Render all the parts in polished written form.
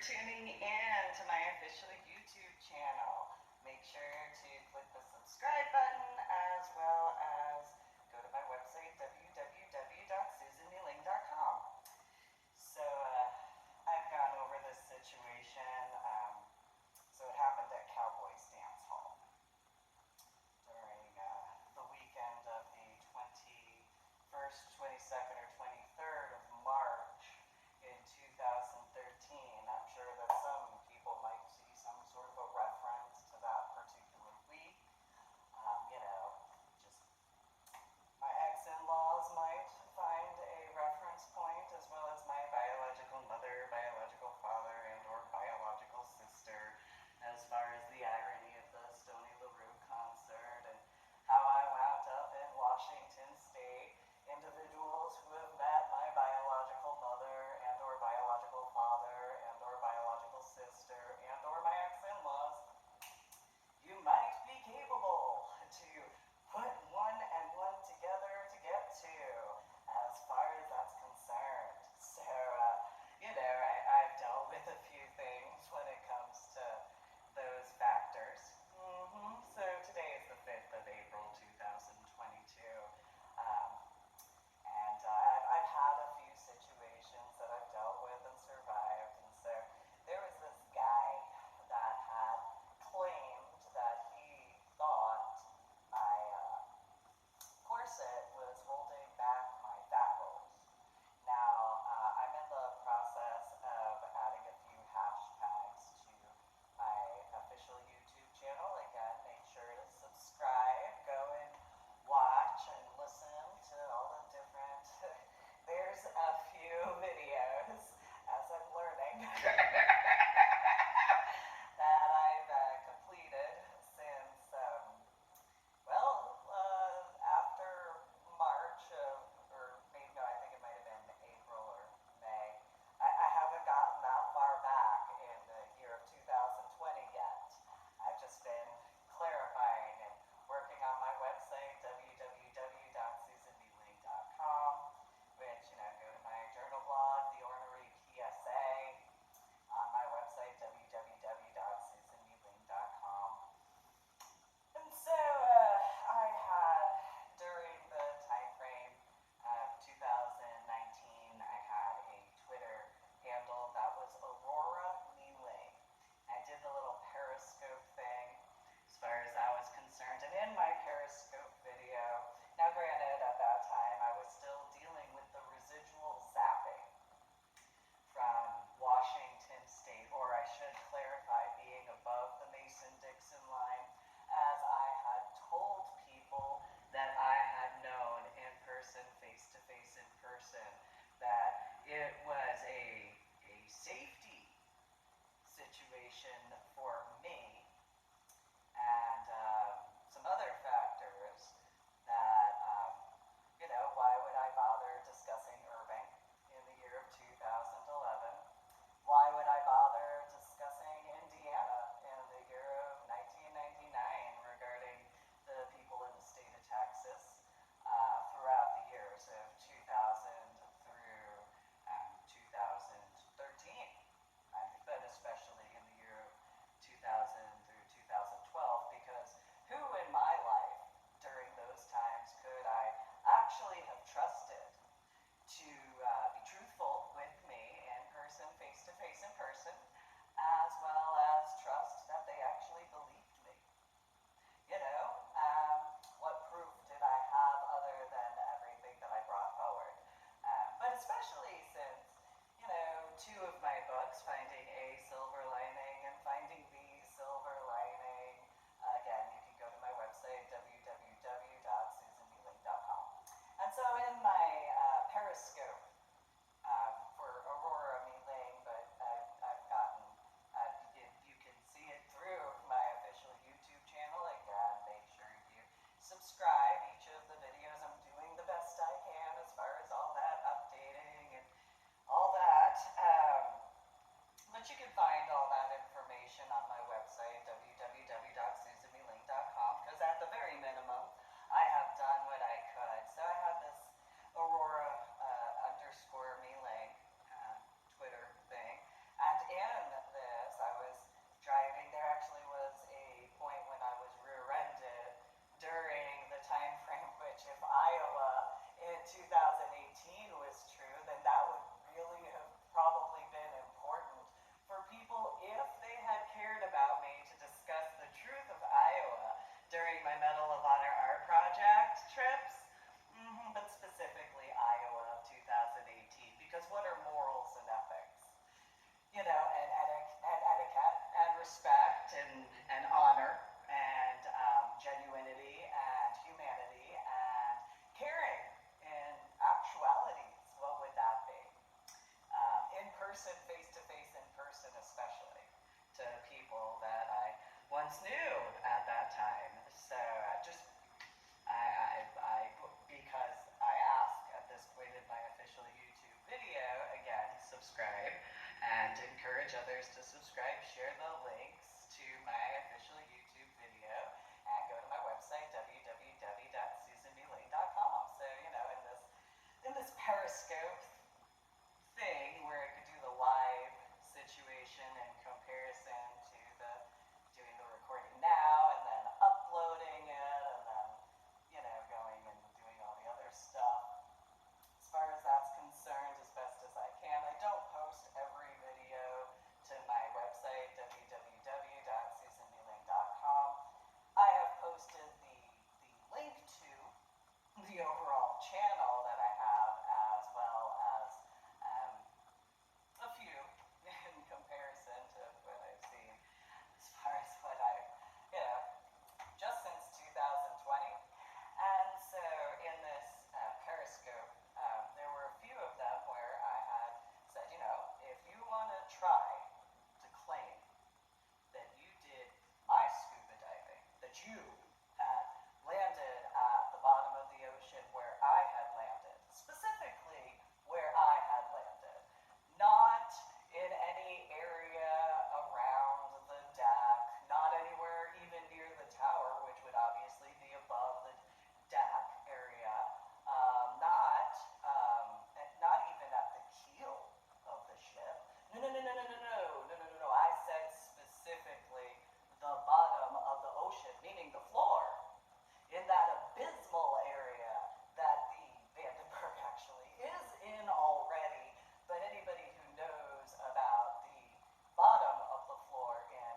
tuning in to my official YouTube channel. Make sure to click the subscribe button as well as go to my website www.susanmeeling.com. So I've gone over this situation. So it happened at Cowboys Dance Hall during the weekend of the 21st, 22nd, or 23rd of March in 2013. I'm sure that some people might see some sort of a reference was new at that time. So because I ask at this point in my official YouTube video, again, subscribe and encourage others to subscribe, share the links to my official YouTube video, and go to my website, www.susanmeeling.com. So, in this Periscope thing where I could do the live situation in comparison to doing the recording now and then uploading it and then, going and doing all the other stuff. As far as that's concerned, as best as I can. I don't post every video to my website, www.susanmeeling.com. I have posted the link to the overall channel that I have, as well as a few in comparison to what I've seen as far as what just since 2020. And so in this Periscope, there were a few of them where I had said, if you want to try to claim that you did my scuba diving, that you had landed at the bottom of the ocean where I had landed, specifically where I had landed, not in any area around the deck, not anywhere even near the tower, which would obviously be above the deck area, not even at the keel of the ship. No. I said specifically the bottom of the ocean, meaning the floor, in that abysmal area that the Vandenberg actually is in already. But anybody who knows about the bottom of the floor in,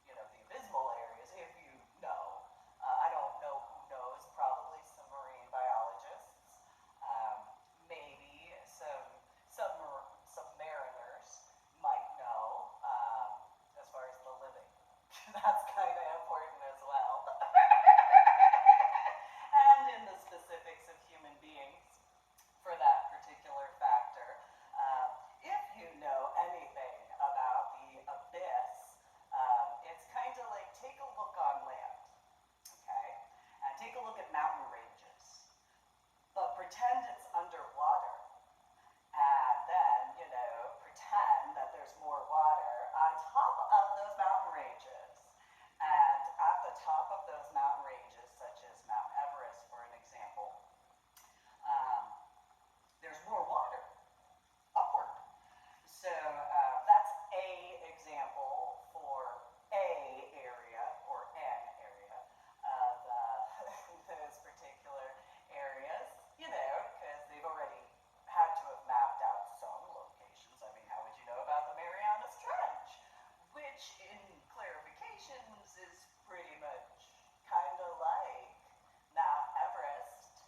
the abysmal areas, if you know, I don't know who knows, probably some marine biologists, maybe some submariners might know, as far as the living. That's kind of important as well. And in the specifics of human beings, for that particular factor, if you know anything about the abyss, it's kind of like take a look on land, okay? And take a look at mountain ranges, but pretend it's underwater. And then, pretend that there's more water on top of those mountain ranges. And at the top of those mountain ranges, such as Mount Everest, for an example, there's more water upward. So that's a example for a area or an area of those particular areas, because they've already had to have mapped out some locations. I mean, how would you know about the Marianas Trench? Which, in clarifications, is pretty much kind of like Mount Everest,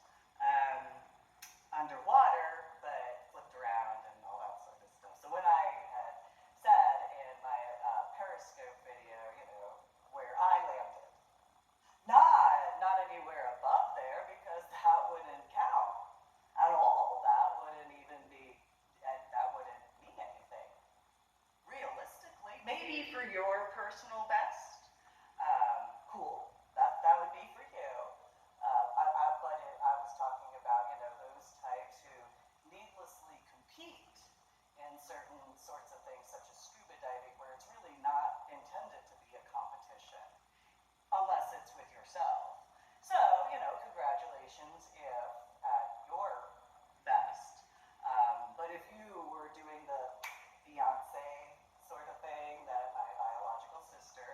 underwater, but flipped around and all that sort of stuff. So when I had said in my Periscope video, where I landed, not anywhere above there, because that wouldn't count at all. That wouldn't mean anything. Realistically, maybe for your personal best, cool. That would be for you. But I was talking about, those types who needlessly compete in certain sorts of things, such as scuba diving, where it's really not intended to be a competition, unless it's with yourself. So, congratulations if at your best. But if you were doing the Beyonce sort of thing that my biological sister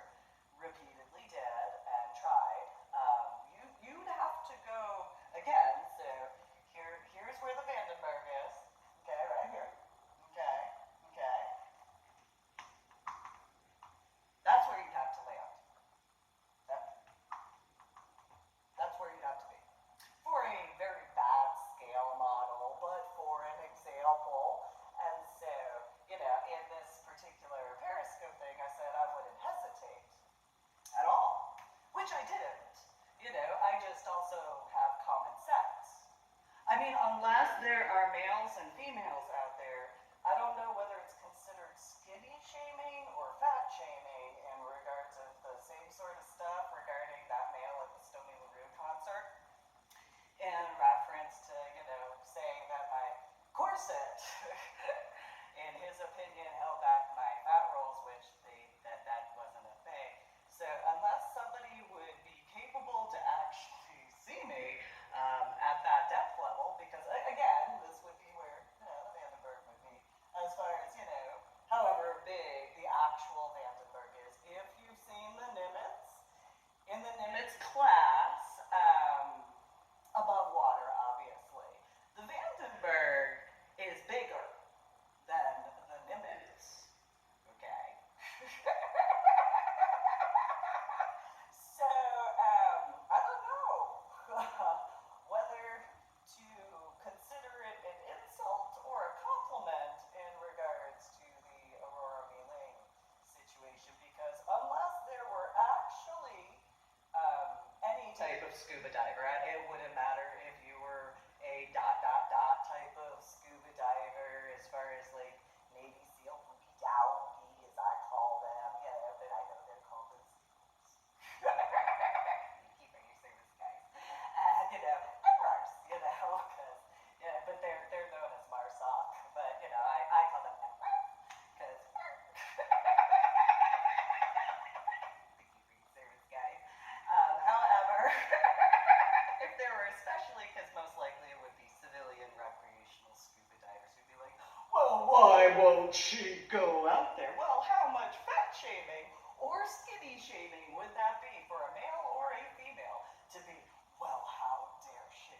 why won't she go out there? Well, how much fat shaming or skinny shaming would that be for a male or a female to be, well, how dare she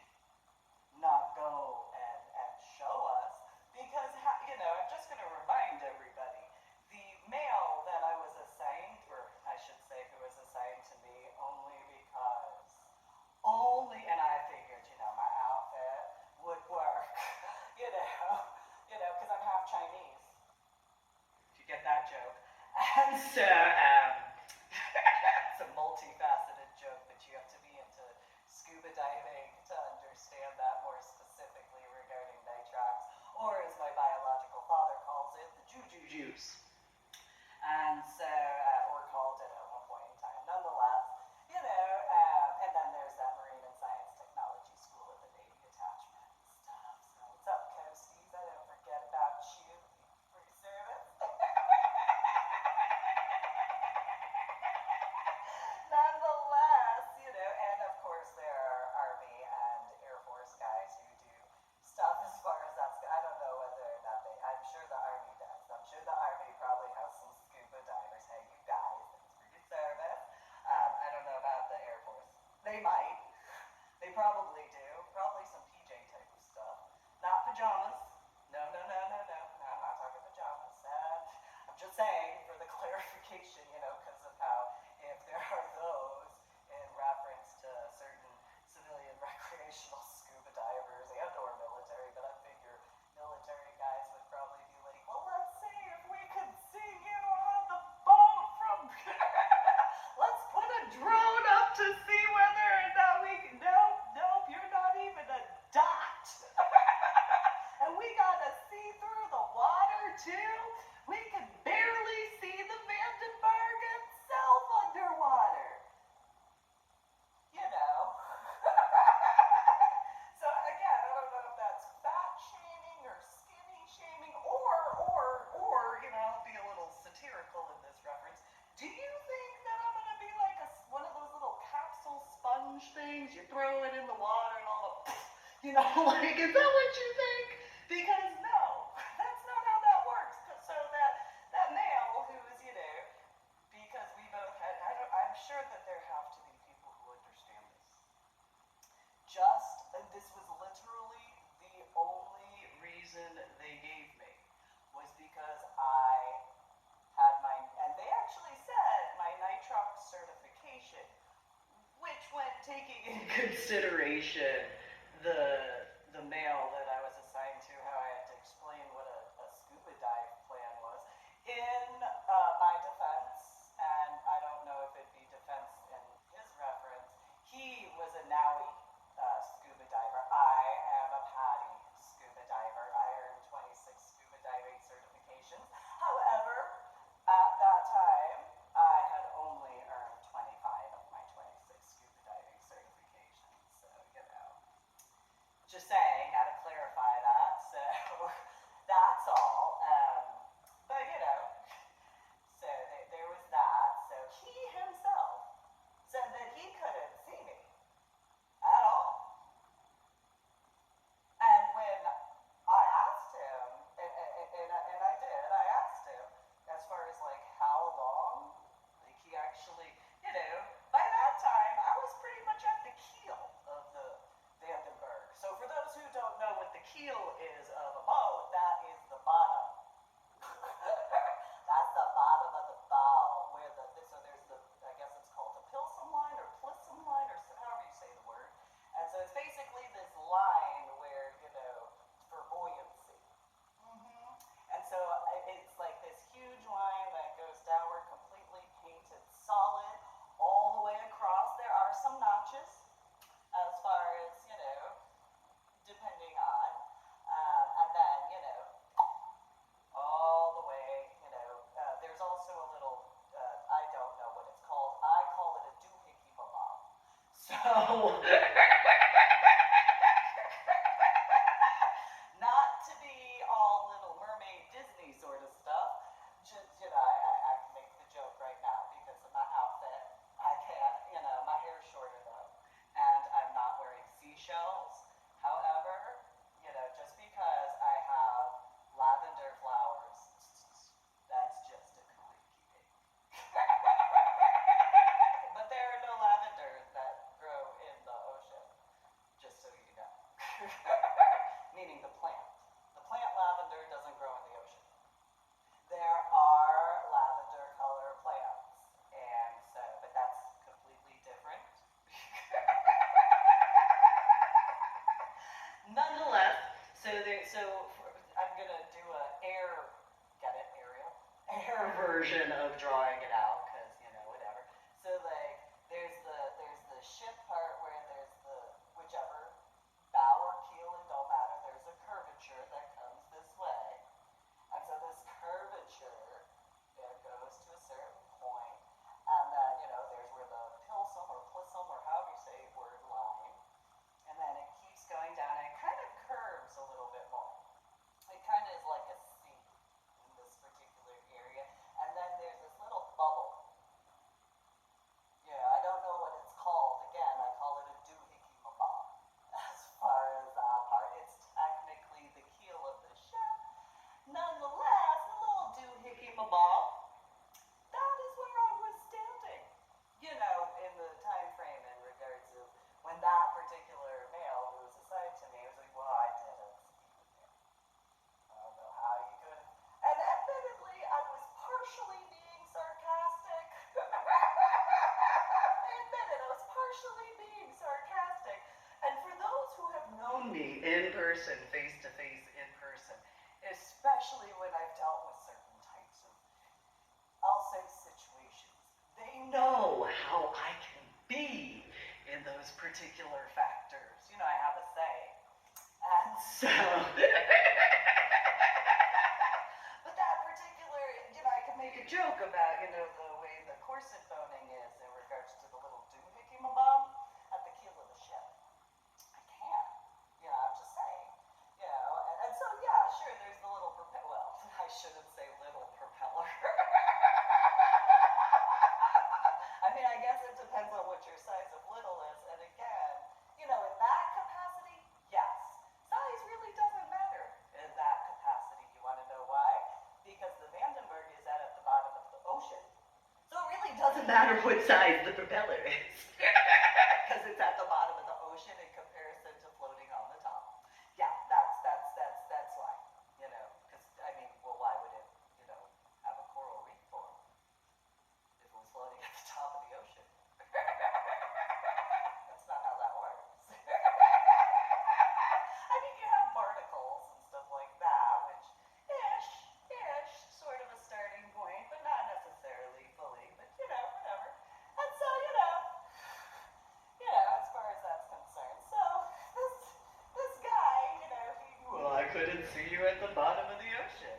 not go and show us? Because, I'm just going to remind everybody, the male that I was assigned, or I should say who was assigned to me and I figured, my outfit would work, because I'm half Chinese, if you get that joke. And so, it's a multifaceted joke, but you have to be into scuba diving to understand that more specifically regarding nitrox, or as my biological father calls it, the juju juice. And so, or called it at one point in time. Nonetheless, and then there's that Marine and Science Technology School at the Navy Attachment and stuff. So what's up, Coasties? I didn't forget about you. Free service. Nonetheless, and of course there are Army and Air Force guys who do stuff as far as that's, I don't know whether or not I'm sure the Army does. I'm sure the Army probably has some scuba divers. Hey, you guys, it's for your service. I don't know about the Air Force. They might. They probably do. Probably some PJ type of stuff. Not pajamas. No. I'm not talking pajamas. I'm just saying for the clarification, because of how, if there are those in reference to certain civilian recreational scuba divers and or military, but I figure military guys would probably be like, well, let's see if we can see you on the boat from let's put a drone up to see whether or not we can. Nope, you're not even a dot. And we gotta see through the water too. We can barely see the Vandenberg itself underwater. So again, I don't know if that's fat shaming or skinny shaming, or I'll be a little satirical in this reference. Do you think that I'm gonna be like one of those little capsule sponge things? You throw it in the water and all the, is that what you think? Because no, that's not how that works. So that male who is, because we both had, I'm sure that there have to be people who understand this. This was literally the only reason they gave me, was because I had and they actually said my nitrox certification, which when taking into consideration the male that I was assigned to, how I had to explain what a scuba dive plan was, in my defense, and I don't know if it'd be defense in his reference, he was a Naui scuba diver. I am a PADI scuba diver. I earned 26 scuba diving certifications. However, at that time, I had only earned 25 of my 26 scuba diving certifications. So, version of drawing it out, because, you know, whatever. So, like, there's the ship part where there's the, whichever bow or keel, it don't matter, there's a curvature that comes this way. And so this curvature, it goes to a certain point, and then, you know, there's where the pilsum or plisum, or however you say word line, and then it keeps going down, and it kind of curves a little bit more. It kind of is like a C in this particular area, and then there's this little bubble. Yeah, I don't know what it's called. Again, I call it a doohickey bob. As far as that part, it's technically the keel of the ship. Nonetheless, a little doohickey bob, that is where I was standing. You know, in the time frame in regards to when that particular male who was assigned to me was like, well, I did it. I don't know how you could. And admittedly, I was partially being sarcastic. I admit it, I was partially being sarcastic. And for those who have known me in person, face to face in person, especially when I've dealt with certain types of, I'll say, situations, they know how I can be in those particular factors. You know, I have a say. And so, but that particular, you know, I could make a joke about, you know, the way the corset boning is in regards to the little doohickey bob at the keel of the ship. I can't. You know, I'm just saying. You know, and so, yeah, sure, there's the little propeller. Well, I shouldn't say little propeller. I mean, I guess it depends on what your size of little is. And again, you know, in that capacity, yes. Size really doesn't matter in that capacity. You want to know why? Because the Vandenberg is at the bottom of the ocean. So it really doesn't matter what size the propeller is. Because it's at the bottom of the ocean in comparison to floating on the top. Yeah, that's why. You know, because, I mean, well, why would it, you know, have a coral reef form if it was floating at the top of the ocean? That's not how that works. I mean, you have barnacles and stuff like that, which ish, sort of a starting point, but not necessarily fully, but, you know, whatever. And so, you know, as far as that's concerned. So, this guy, you know, well, I couldn't see you at the bottom of the ocean.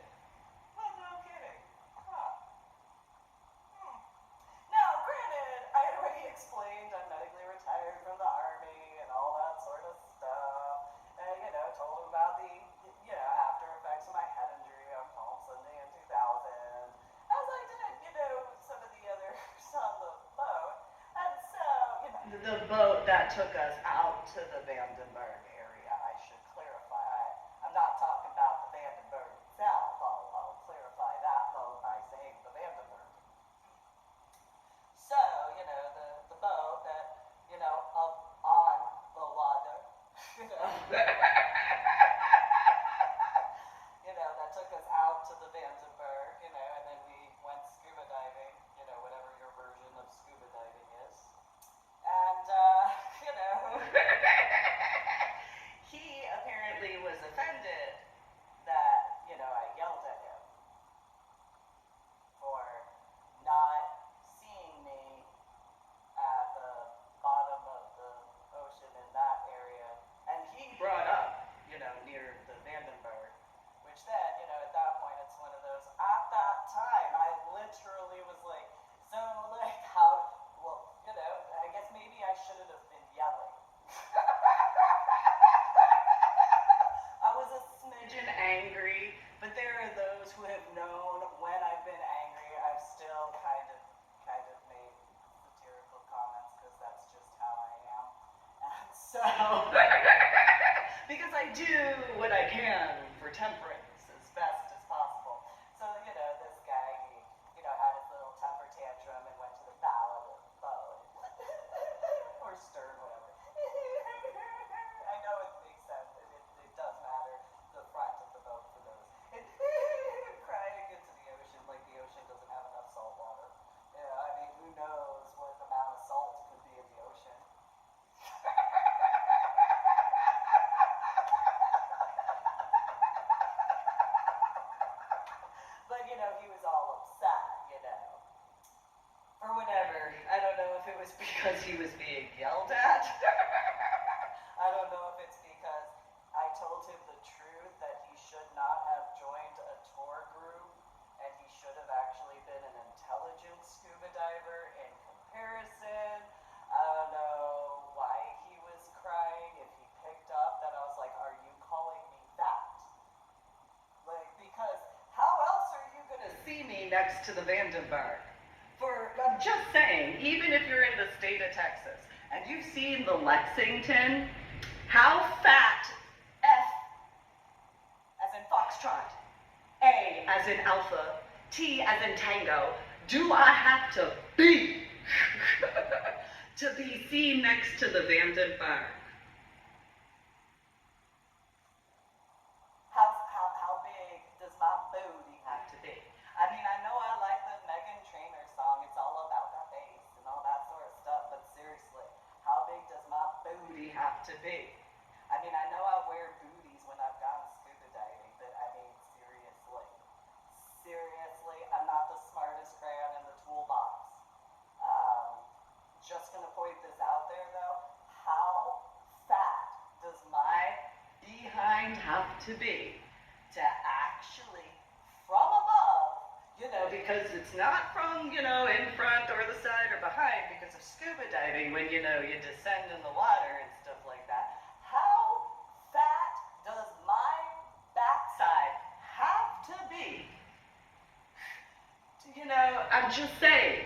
Well, no kidding. Huh. Now, granted, I had already explained I'm medically retired from the Army and all that sort of stuff. And, you know, told him about the, you know, after effects of my head injury on Palm Sunday in 2000. As I did, you know, some of the others on the boat. And so, you know, the boat that took us out to the Vandenberg area, I should clarify. I'm not talking about the Vandenberg itself. I'll clarify that boat by saying the Vandenberg. So, you know, the boat that, you know, up on the water, you know, you know, that took us out to the Vandenberg, you know, and then we went scuba diving, you know, whatever your version of scuba diving is. And, you know, he apparently was offended that, you know, I yelled at him for not seeing me at the bottom of the ocean in that area. And he brought up, you know, near the Vandenberg, which then, you know, at that point, it's one of those, at that time, I literally was like, so, like, how, well, you know, I guess maybe I shouldn't have been yelling. I was a smidgen angry, but there are those who have known when I've been angry, I've still kind of made satirical comments, because that's just how I am. And so, because I do what I can for temperance as best as possible. So, you know, this guy, he, you know, had his little temper tantrum and went to the bow of the boat. Or stern, whatever. I know it makes sense. It does matter, the front of the boat for those. Crying into the ocean like the ocean doesn't have enough salt water. Yeah, I mean, who knows what amount of salt could be in the ocean. But, you know, he was all upset, you or whatever. I don't know if it was because he was being yelled at. I don't know if it's because I told him the truth that he should not have joined a tour group and he should have actually been an intelligent scuba diver in comparison. I don't know why he was crying, if he picked up that I was like, are you calling me fat? Like, because how else are you going to see me next to the Vandenberg? I'm just saying, even if you're in the state of Texas and you've seen the Lexington, how fat, F as in Foxtrot, A as in Alpha, T as in Tango, do I have to be to be seen next to the Vandenberg? How big does my booty have to be? I mean, I know I like the Meghan Trainor song, it's all about that bass and all that sort of stuff, but seriously, how big does my booty have to be? I mean, I know I wear booties when I've gone scuba diving, but I mean, seriously, I'm not the smartest crayon in the toolbox. Just gonna point this out there though, how fat does my behind have to be to actually, from above, because it's not from, in front or the side or behind because of scuba diving when, you descend in the water and stuff like that. How fat does my backside have to be? I'm just saying,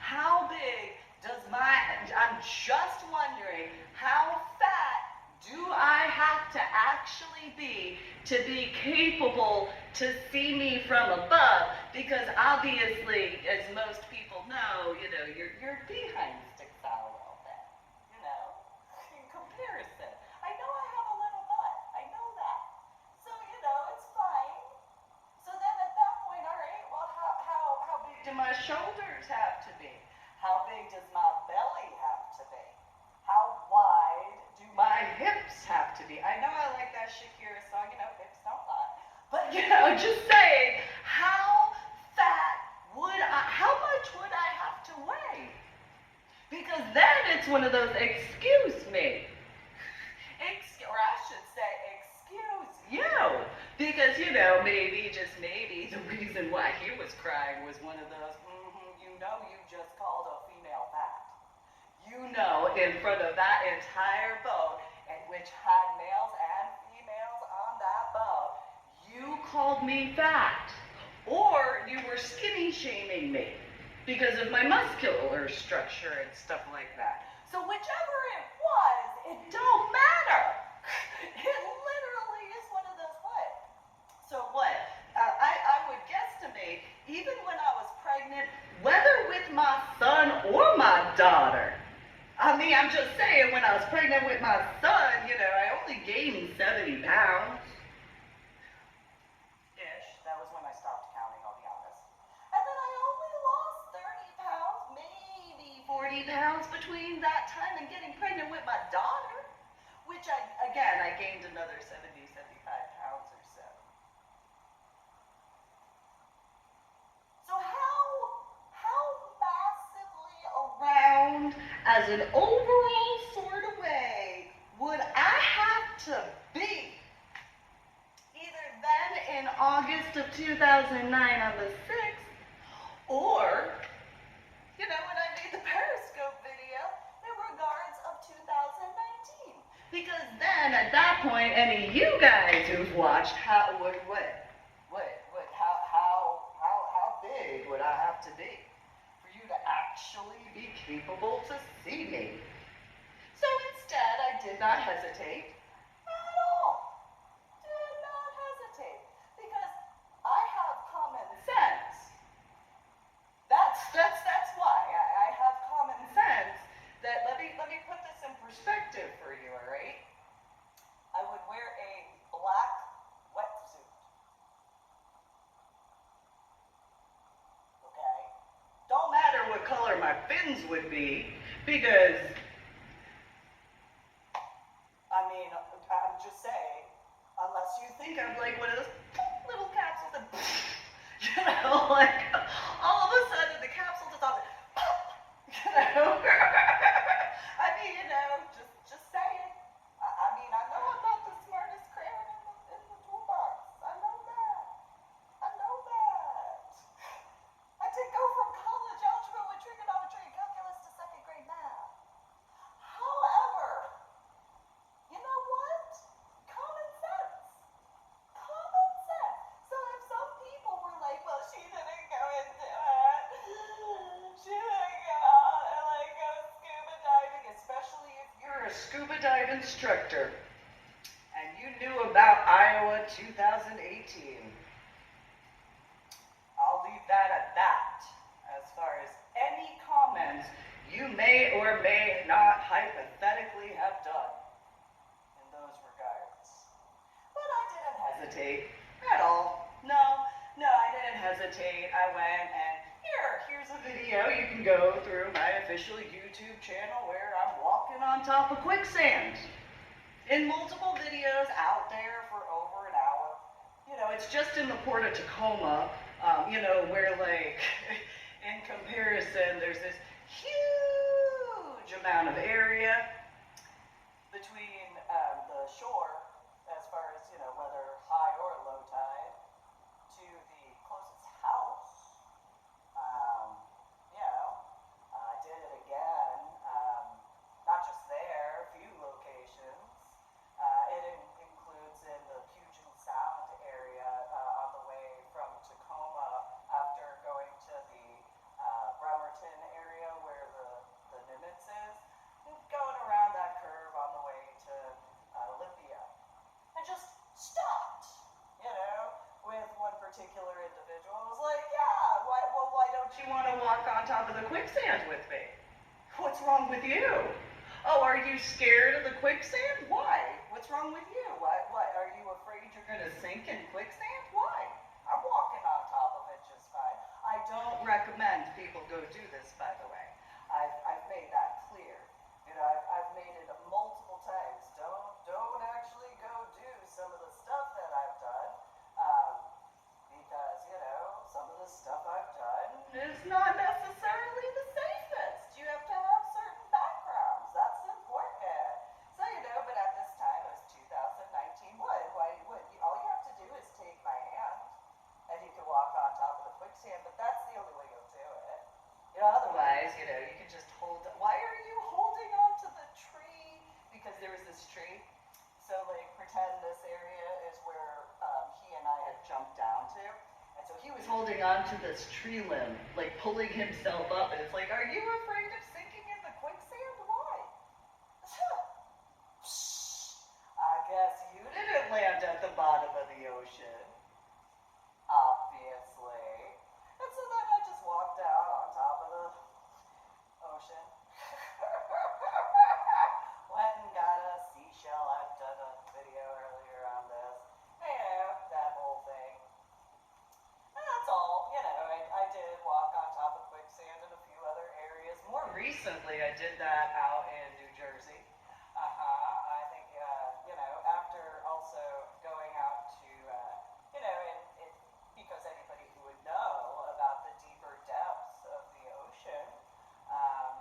how big does I'm just wondering, how fat do I have to actually be to be capable to see me from above? Because obviously, as most people know, your behind sticks out a little bit, in comparison. I know I have a little butt, I know that. So, it's fine. So then at that point, all right, well, how big do my shoulders have to be? How big does my belly have to be? How wide do my hips have to be? I know I like that Shakira song, hips don't lie. But, just saying, how much would I have to weigh? Because then it's one of those, excuse me. Or I should say, excuse you. Because, maybe, just maybe, the reason why he was crying was one of those, you just called a female fat. In front of that entire boat, in which had males and females on that boat, you called me fat. Or you were skinny shaming me because of my muscular structure and stuff like that. So whichever it was, it don't matter. It literally is one of those what? So what? I would guesstimate, even when I was pregnant, whether with my son or my daughter. I mean, I'm just saying, when I was pregnant with my son, I only gained 70 pounds. Ish. That was when I stopped counting, I'll be honest. And then I only lost 30 pounds, maybe 40 pounds between that time and getting pregnant with my daughter. Which I gained another 70, 75 pounds or so. So how massively around as an overall sort of way would I have to be? Either then in August of 2009 on the 6th, or, when I made the Periscope video in regards of 2019. Because then, at that point, any of you guys who've watched, how big would I have to be for you to actually be capable to see me? So instead, I did not hesitate at all. Did not hesitate. Because I have common sense. That's why I have common sense. That let me put this in perspective for you, all right? I would wear a black wetsuit. Okay? Don't matter what color my fins would be, because I'm just saying, unless you think I'm like one of those little caps with a, like all of a sudden the dive instructor, and you knew about Iowa 2018. I'll leave that at that, as far as any comments you may or may not hypothetically have done in those regards. But I didn't hesitate at all. No, I didn't hesitate. I went and here's a video. You can go through my official YouTube channel where I'm walking on top of quicksand in multiple videos out there for over an hour. You know, it's just in the port of Tacoma, where like, in comparison, there's this huge amount of area between the shore, as far as, whether high or low tide, to the closest house. I did it again, not just there, a few locations. It includes in the Puget Sound area on the way from Tacoma after going to the Bremerton area where the Nimitz is, and going around that curve on the way to Olympia. And just stopped, with one particular individual. I was like, yeah, why don't you want to walk on top of the quicksand with me? What's wrong with you? Oh, are you scared of the quicksand? Why? What's wrong with you? Why? Are you afraid you're going to sink in quicksand? Why? I'm walking on top of it just fine. I don't recommend people go do this, by the way. I've made that clear. I've made it multiple times. Don't actually go do some of the stuff that I've done, because, some of the stuff I've done is not necessarily the safest. You have to have certain backgrounds. That's important. So, but at this time, it was 2019. All you have to do is take my hand, and you can walk on top of the quicksand, but that's the only way you'll do it. Otherwise, you can just hold. Why are you holding on to the tree? Because there was this tree. So, pretend this area is where he and I had jumped down to. And so he was holding on to this tree limb, pulling himself up. And it's like, are you afraid of sinking in the quicksand? Why? I guess you didn't land at the bottom of the ocean. Obviously. And so then I just walked out on top of the ocean. Went and got a seashell. I've done a video earlier on this. That whole thing. And that's all. I did walk on top of quicksand in a few other areas. More recently, I did that out in New Jersey. I think, after also going out to, because anybody who would know about the deeper depths of the ocean,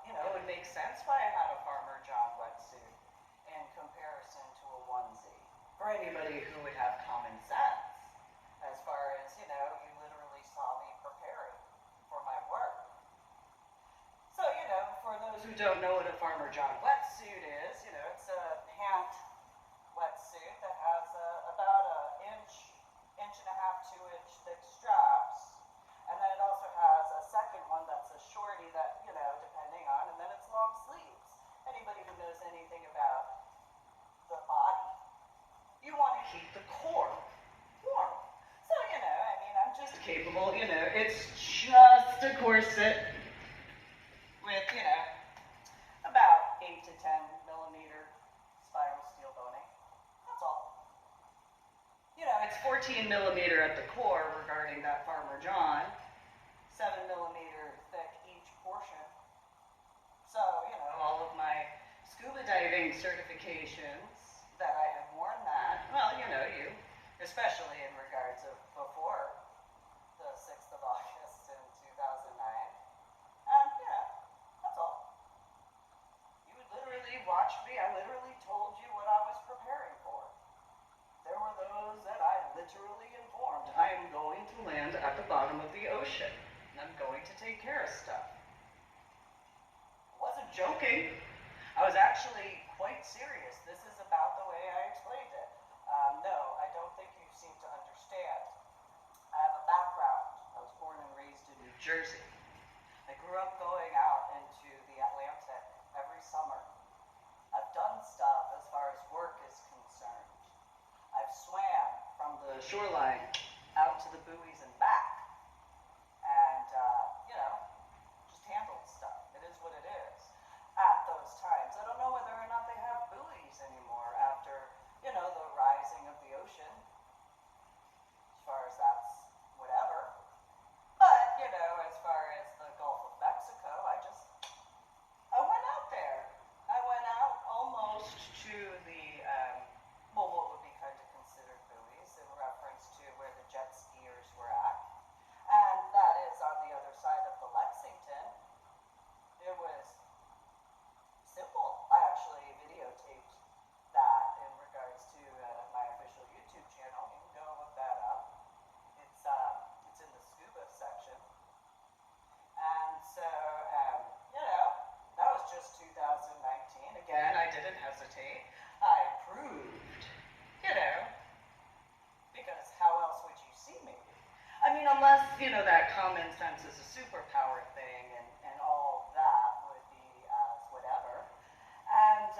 it would make sense why I had a Farmer John wetsuit in comparison to a onesie. For anybody who would have common sense, as far as, you literally saw me preparing for my work. So, for those who don't know what a Farmer John wetsuit is, it's a pant wetsuit that has about an inch and a half, 2 inch thick straps. And then it also has a second one that's a shorty that, depending on, and then it's long sleeves. Anybody who knows anything about the body, you want to keep the core warm. So, I'm just capable, it's just a corset with, about 8 to 10 millimeter spiral steel boning. That's all. It's 14 millimeter at the core regarding that Farmer John, 7 millimeter thick each portion. So, all of my scuba diving certifications that I have worn that, well, you, especially in regards of before the 6th of August in 2009. That's all. You would literally watch me. I literally told you what I was preparing for. There were those that I literally informed. I am going to land at the bottom of the ocean, and I'm going to take care of stuff. I wasn't joking. I was actually quite serious. This is about the way I explained it. No, I don't think you seem to understand. I have a background. I was born and raised in New Jersey. I grew up going out into the Atlantic every summer. I've done stuff as shoreline out to the buoys and back. And, just handled stuff. It is what it is at those times. I don't know whether or not they have buoys anymore after, the rising of the ocean. As far as that's whatever. But, as far as the Gulf of Mexico, I went out there. I went out almost to the, what would be kind of considered buoys in reference to where the jet skiers were at. And that is on the other side of the Lexington. It was simple. I actually videotaped that in regards to my official YouTube channel. You can go look that up. It's in the SCUBA section. And so, that was just 2019. Again, I didn't hesitate. I proved, because how else would you see me? I mean, unless, that common sense is a superpower thing and all that would be as whatever. And,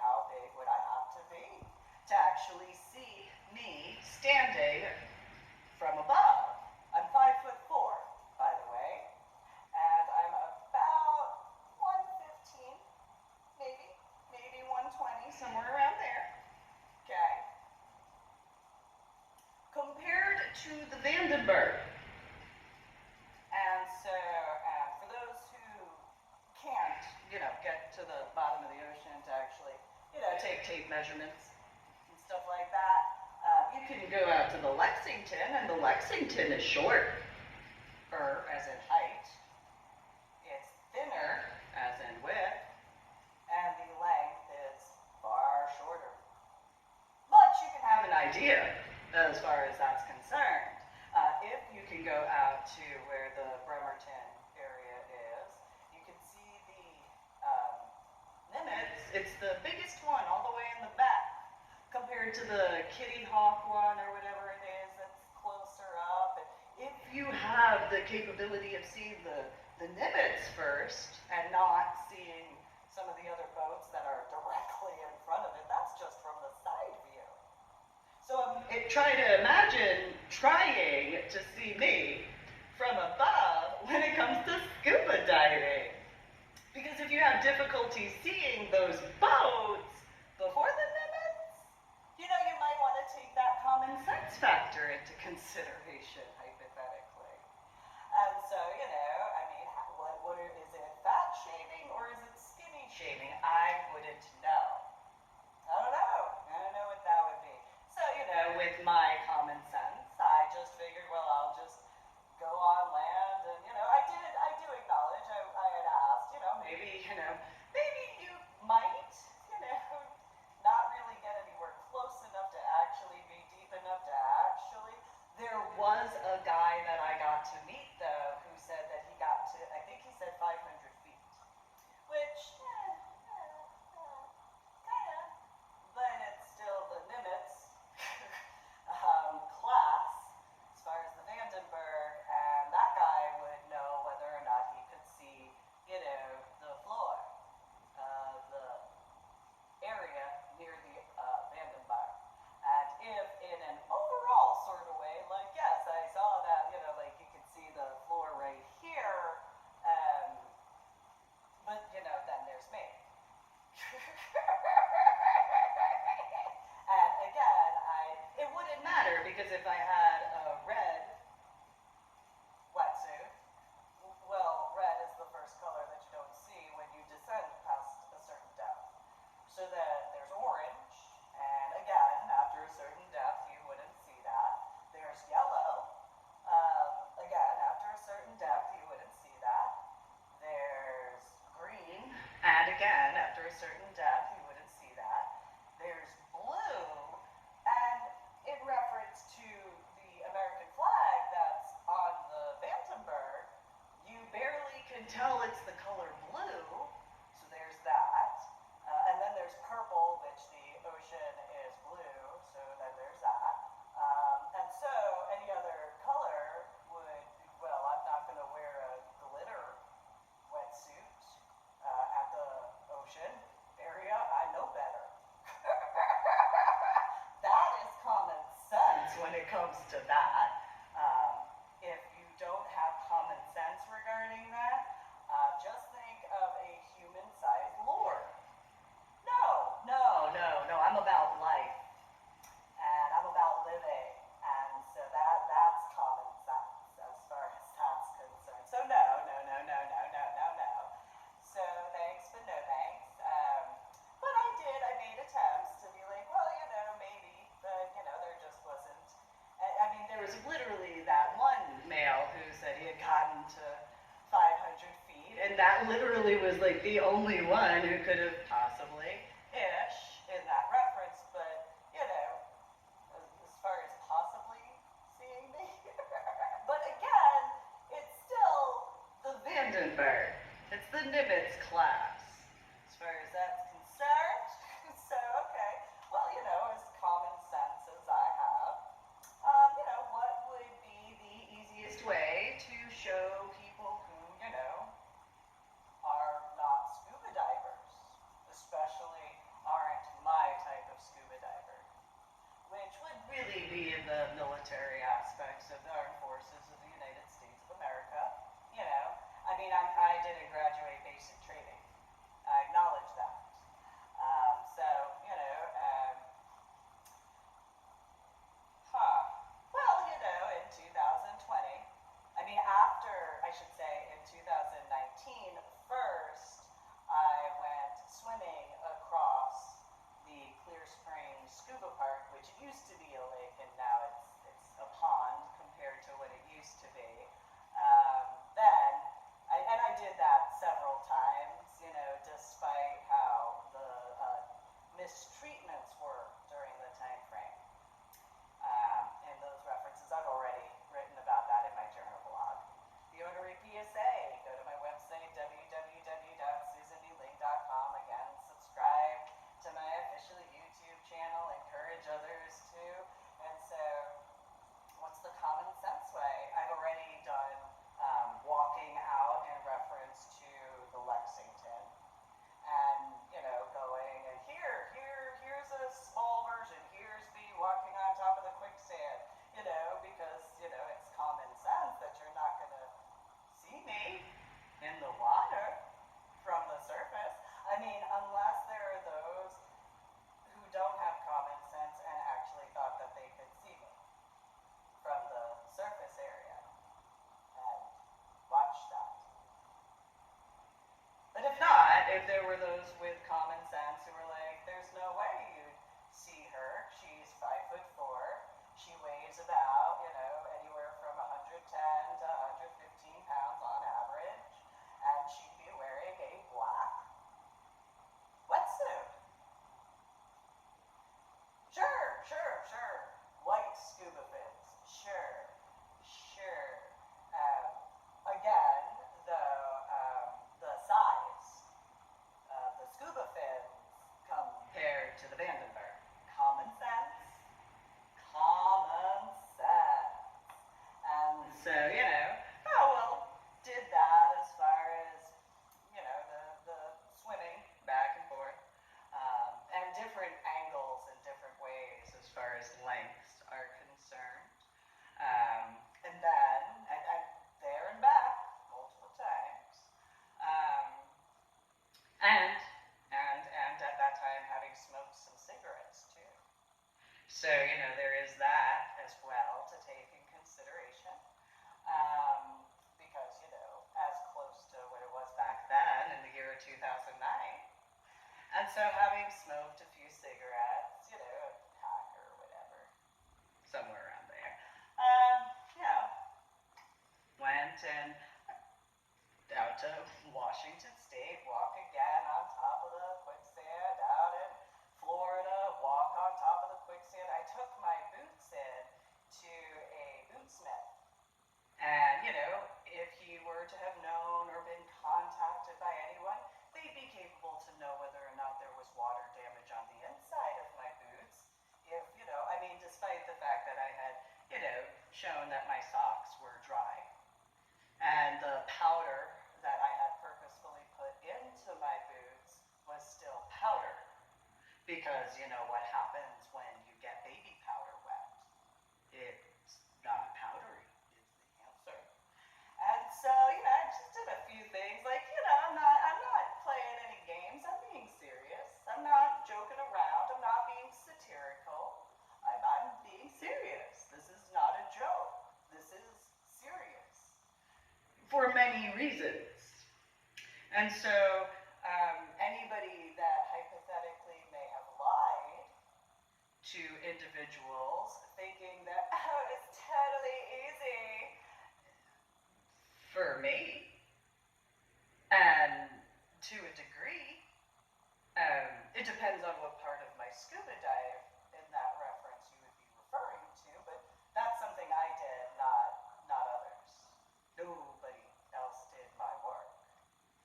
how big would I have to be to actually see me standing from above? I'm 5'4", by the way, and I'm about 115, maybe 120, somewhere around there, okay? Compared to the Vandenberg. And so, for those who can't, get to the bottom of the ocean to actually, take tape measurements and stuff like that, you can go out to the Lexington, and the Lexington is short, as in height. It's thinner, as in width, and the length is far shorter. But you can have an idea as far as that's concerned. If you can go out to where the Bremerton area is, you can see the Nimitz. It's the biggest one all the way in the back, compared to the Kitty Hawk one or whatever it is that's closer up. And if you have the capability of seeing the Nimitz first and not seeing some of the other boats that are directly in front of it, that's just from the side view. So try to imagine trying to see me from above when it comes to scuba diving. Because if you have difficulty seeing those boats before the Nimitz, you might want to take that common sense factor into consideration, hypothetically. And so, is it fat shaming or is it skinny shaming? I wouldn't know. I don't know what that would be. So, with my common sense, I just figured, well, I'll just go on land, and, I do acknowledge, I had asked, maybe you might, not really get anywhere close enough to actually be deep enough to actually. There was a guy that I got to meet, though, who said that he got to, I think he said 500 feet, which, kind of, but it's still the Nimitz class, as far as the Vandenberg, and that guy would know whether or not he could see, the floor of the area near the Vandenberg. And if in an overall sort of way, like, yes, I saw that, you could see the floor right here, but, then there's me. And again, it wouldn't matter, because if I had a red wetsuit, well, red is the first color that you don't see when you descend past a certain depth. So then there's orange, and again, after a certain depth, you wouldn't see that. There's yellow. Again, after a certain depth, you wouldn't see that. There's green, and again, after a certain depth, you wouldn't see that. There's blue, and in reference to when it comes to that. If you don't have common sense regarding that, just think of a human-sized Lord. No, I'm about life, and I'm about living, and so that's common sense as far as that's concerned. So no. So thanks, but no thanks. But I made attempts to be like, well, maybe, but, there just wasn't. I mean, there was literally that one male who said he had gotten to 500 feet, and that literally was like the only one who could have possibly, in that reference, but, as far as possibly seeing me. But again, it's still the Vandenberg. It's the Nimitz class, as far as that's concerned. So, okay, well, as common sense as I have, what would be the easiest way to show people who, are not scuba divers, especially aren't my type of scuba diver, which would really be in the military aspects of the armed forces of the United States of America. I mean, I didn't graduate basic training. I acknowledge that. So, well, in 2020, I mean, I should say in 2019, first, I went swimming across the Clear Springs Scuba Park, which used to be a lake, and now it's a pond compared to what it used to be. I did that several times, despite how the mistreatments were during the time frame. And those references, I've already written about that in my journal blog. If you want to read PSA, go to my website, www.susanmeeling.com. Again, subscribe to my official YouTube channel, encourage others to. And so, what's the common sense way? I've already done walking out in reference to the Lexington, and going, and here's a small version. Here's the walking on top of the quicksand. Because it's common sense that you're not going to see me in the water from the surface. I mean, unless there are those who don't have common sense and actually thought that they could see me from the surface area and watch that. But if not, if there were those with common sense who were like, there's no way you'd see her, she's 5'4", she weighs about, anywhere from 110 to 115 pounds on average, and she'd be wearing a black wetsuit. Sure. White scuba fins. Sure. Again, the size of the scuba fins compared to the Vandenberg. Common sense. And so, did that as far as, the swimming back and forth, and different angles and different ways as far as lengths are concerned. And then, and there and back, multiple times. And at that time, having smoked some cigarettes, too. So, there is that as well to take in consideration. Because, as close to what it was back then in the year 2009. And so having smoked a few cigarettes, a pack or whatever, somewhere around there, went and out to Washington State, walk again on top of the quicksand, out in Florida, walk on top of the quicksand. I took my boots in to a bootsmith. And, if he were to have known or been contacted by anyone, they'd be capable to know whether or not there was water damage reasons. And so anybody that hypothetically may have lied to individuals thinking that, oh, it's totally easy for me, and to a degree, it depends on what part of my scuba dive in that reference you would be referring to, but that's something I did, not others. Nobody else did my work.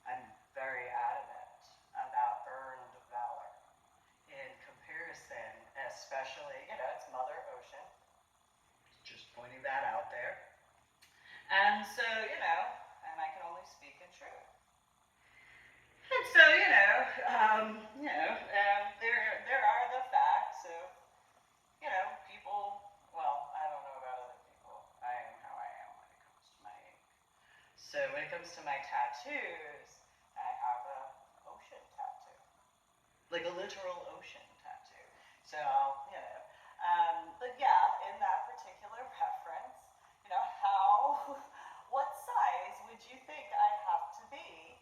I'm very adamant about earned valor in comparison, especially, it's Mother Ocean. Just pointing that out there. And so, and I can only speak in truth. And so, there are the facts of, people, well, I don't know about other people. I am how I am when it comes to my ink. So when it comes to my tattoos, I have a ocean tattoo. Like a literal ocean tattoo. So, but yeah, in that particular reference, what size would you think I'd have to be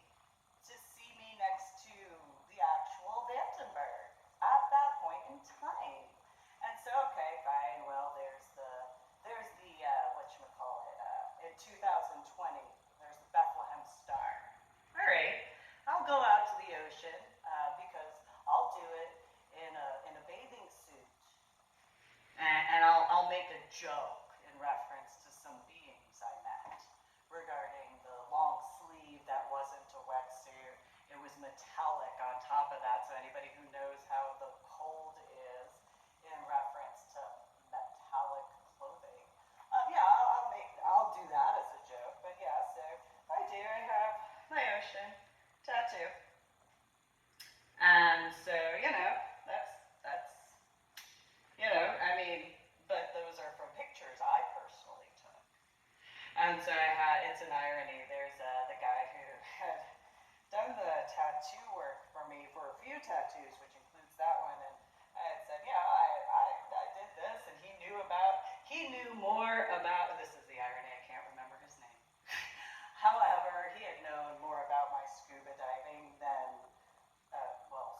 to see me next to the actual Vandenberg at that point in time? And so, okay, fine, well, there's the whatchamacallit, in 2020, there's the Bethlehem Star. All right, I'll go out to the ocean, because I'll do it in a bathing suit. And I'll make a joke in reference to some beings I met regarding the long sleeve that wasn't a wetsuit. It was metallic on top of that, so anybody who knows how the cold is in reference to metallic clothing, I'll do that as a joke. But yeah, so I have my ocean tattoo. And so, but those are from pictures I personally took. And so it's an irony. There's the guy who had done the tattoo work for me for a few tattoos, which includes that one, and I had said, I did this, and he knew more about, this is the irony, I can't remember his name. However, he had known more about my scuba diving than,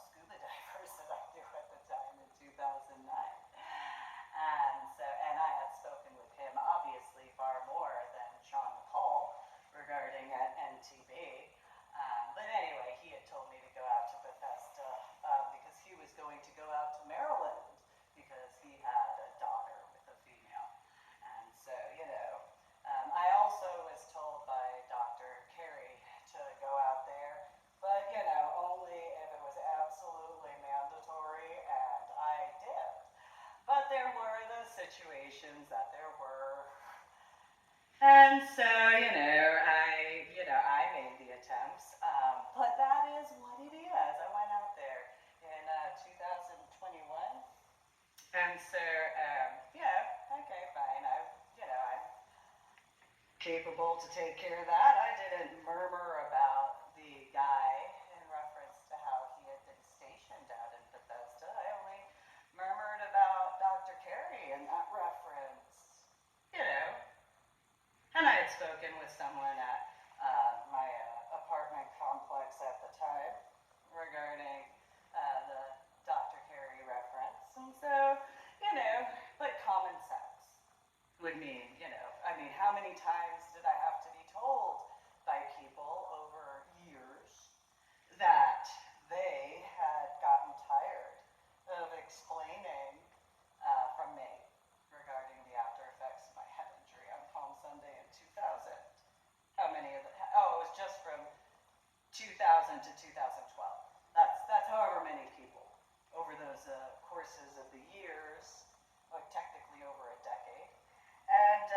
scuba divers that I knew at the time in 2009. And I had spoken with him, obviously, far more than Sean McCall regarding NTB. But anyway, he had told me to go out to Bethesda because he was going to go out to Maryland because he had a daughter with a female. And so, I also was told by Dr. Carey to go out there, but, only if it was absolutely mandatory, and I did. But there were the situations that there were. And so, I made the attempts. But that is what it is. I went out there in 2021. And so, okay, fine. I'm capable to take care of that. I didn't murmur about the guy in reference to how he had been stationed out in Bethesda. I only murmured about Dr. Carey in that reference. And I had spoken with someone at my apartment complex at the time regarding the Dr. Carey reference. And so, but common sense would mean, how many times did I have to be told by people over years that they had gotten tired of explaining from me regarding the after effects of my head injury on Palm Sunday in 2000. How many of them? Oh, it was just from 2000 to 2012. That's however many people over those courses of the years, technically over a decade. And,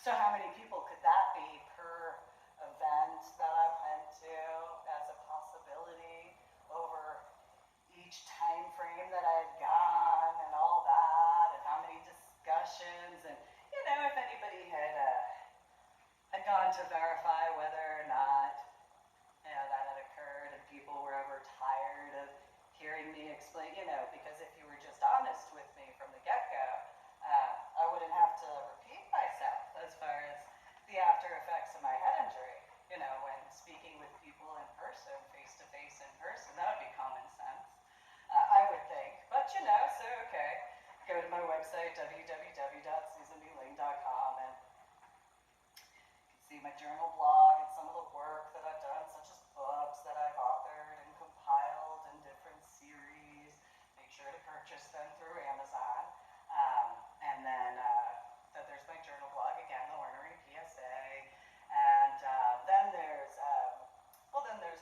so how many people could that be per event that I went to as a possibility over each time frame that I had gone and all that, and how many discussions, and, if anybody had gone to verify whether or not, that had occurred, and people were ever tired of hearing me explain, because if you were just honest with me from the get-go, I wouldn't have to repeat myself as far as the after to my website, www.susanmeeling.com, and you can see my journal blog and some of the work that I've done, such as books that I've authored and compiled in different series. Make sure to purchase them through Amazon. And then there's my journal blog, again, the Ornery PSA. And then there's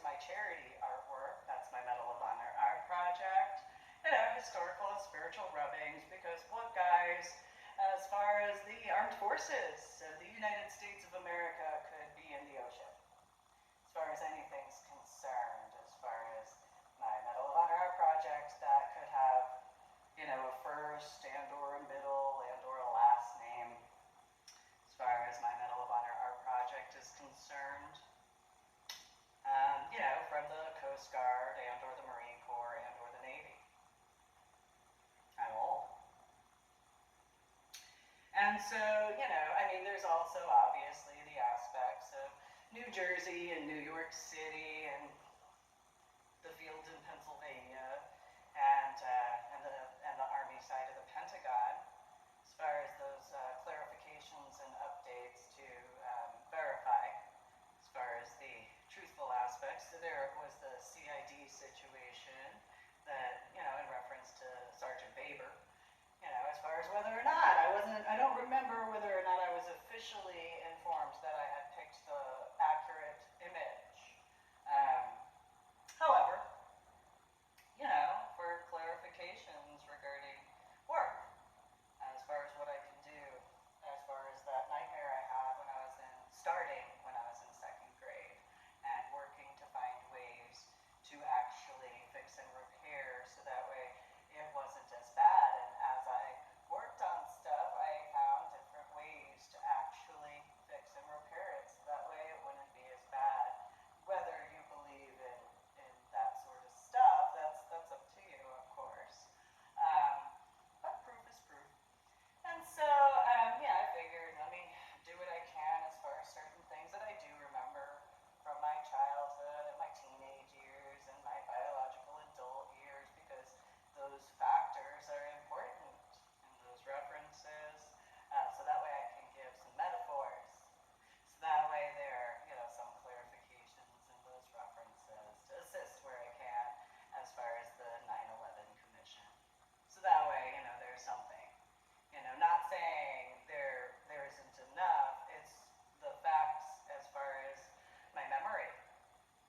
my charity artwork. That's my Medal of Honor art project. Historical and spiritual rubbings, because look, guys, as far as the armed forces of the United States of America could be in the ocean, as far as anything's concerned, as far as my Medal of Honor art project, that could have, a first and or a middle and or a last name, as far as my Medal of Honor art project is concerned. From the Coast Guard and or the Marine Corps and or the Navy. At all. And so, there's also obviously the aspects of New Jersey and New York City and the fields in Pennsylvania and the Army side of the Pentagon, as far as those clarifications and updates to verify, as far as the truthful aspects. So there was the CID situation that, in reference to Sergeant Baber, as far as whether or not I don't remember whether or not I was officially informed that I had picked the accurate image. However, for clarifications regarding work, as far as what I can do, as far as that nightmare I had when I was in second grade, and working to find ways to actually fix and repair so that way it wasn't as bad. And as I worked on stuff, I found different ways to actually fix and repair it so that way it wouldn't be as bad. Whether you believe in that sort of stuff, that's up to you, of course. But proof is proof. And so, I figured, let me do what I can as far as certain things that I do remember from my childhood and my teenage years and my biological adult years, because those factors are important in those references, so that way I can give some metaphors. So that way there are, some clarifications in those references to assist where I can as far as the 9/11 Commission. So that way, there's something. Not saying there isn't enough, it's the facts as far as my memory.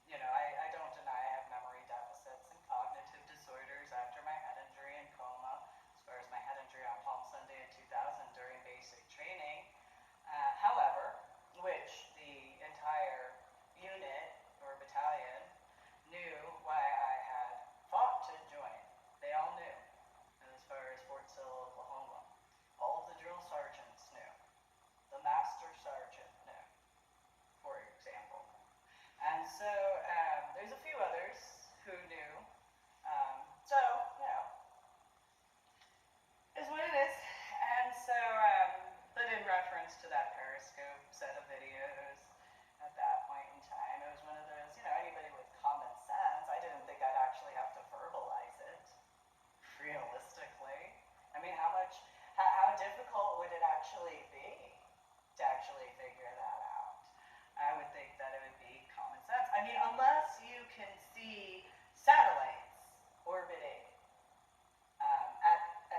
I don't deny I have memory deficits and cognitive disorders after my head injury and coma, as far as my head injury on Palm Sunday in 2000 during basic training. However, which the entire unit or battalion knew why I had fought to join. They all knew, as far as Fort Sill, Oklahoma. All of the drill sergeants knew. The master sergeant knew, for example. And so there's a few others who knew. Is what it is. And so, but in reference to that Periscope set of videos at that point in time, it was one of those, anybody with common sense, I didn't think I'd actually have to verbalize it, realistically. How difficult would it actually be to actually figure that out? I would think that it would be common sense. Unless you can see satellites orbiting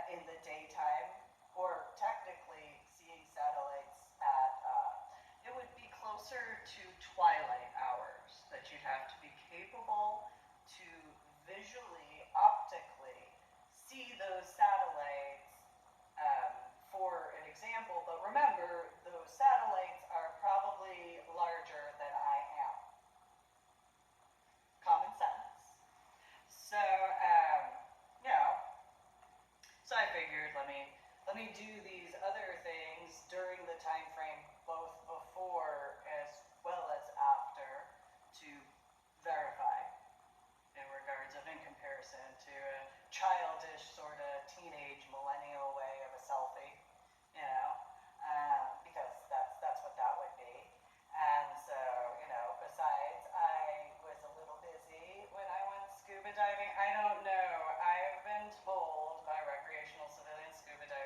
in the daytime, or technically seeing satellites it would be closer to twilight hours that you'd have to be capable to visually, optically see those satellites, for an example. But remember, those satellites are probably larger than I am. Common sense. So, so I figured, let me do these other things during the time frame, both before as well as after, to verify in regards of, in comparison to a childish sort of teenage millennial way of a selfie, because that's what that would be. And so, besides, I was a little busy when I went scuba diving. I don't know. I've been told by recreational civilian scuba divers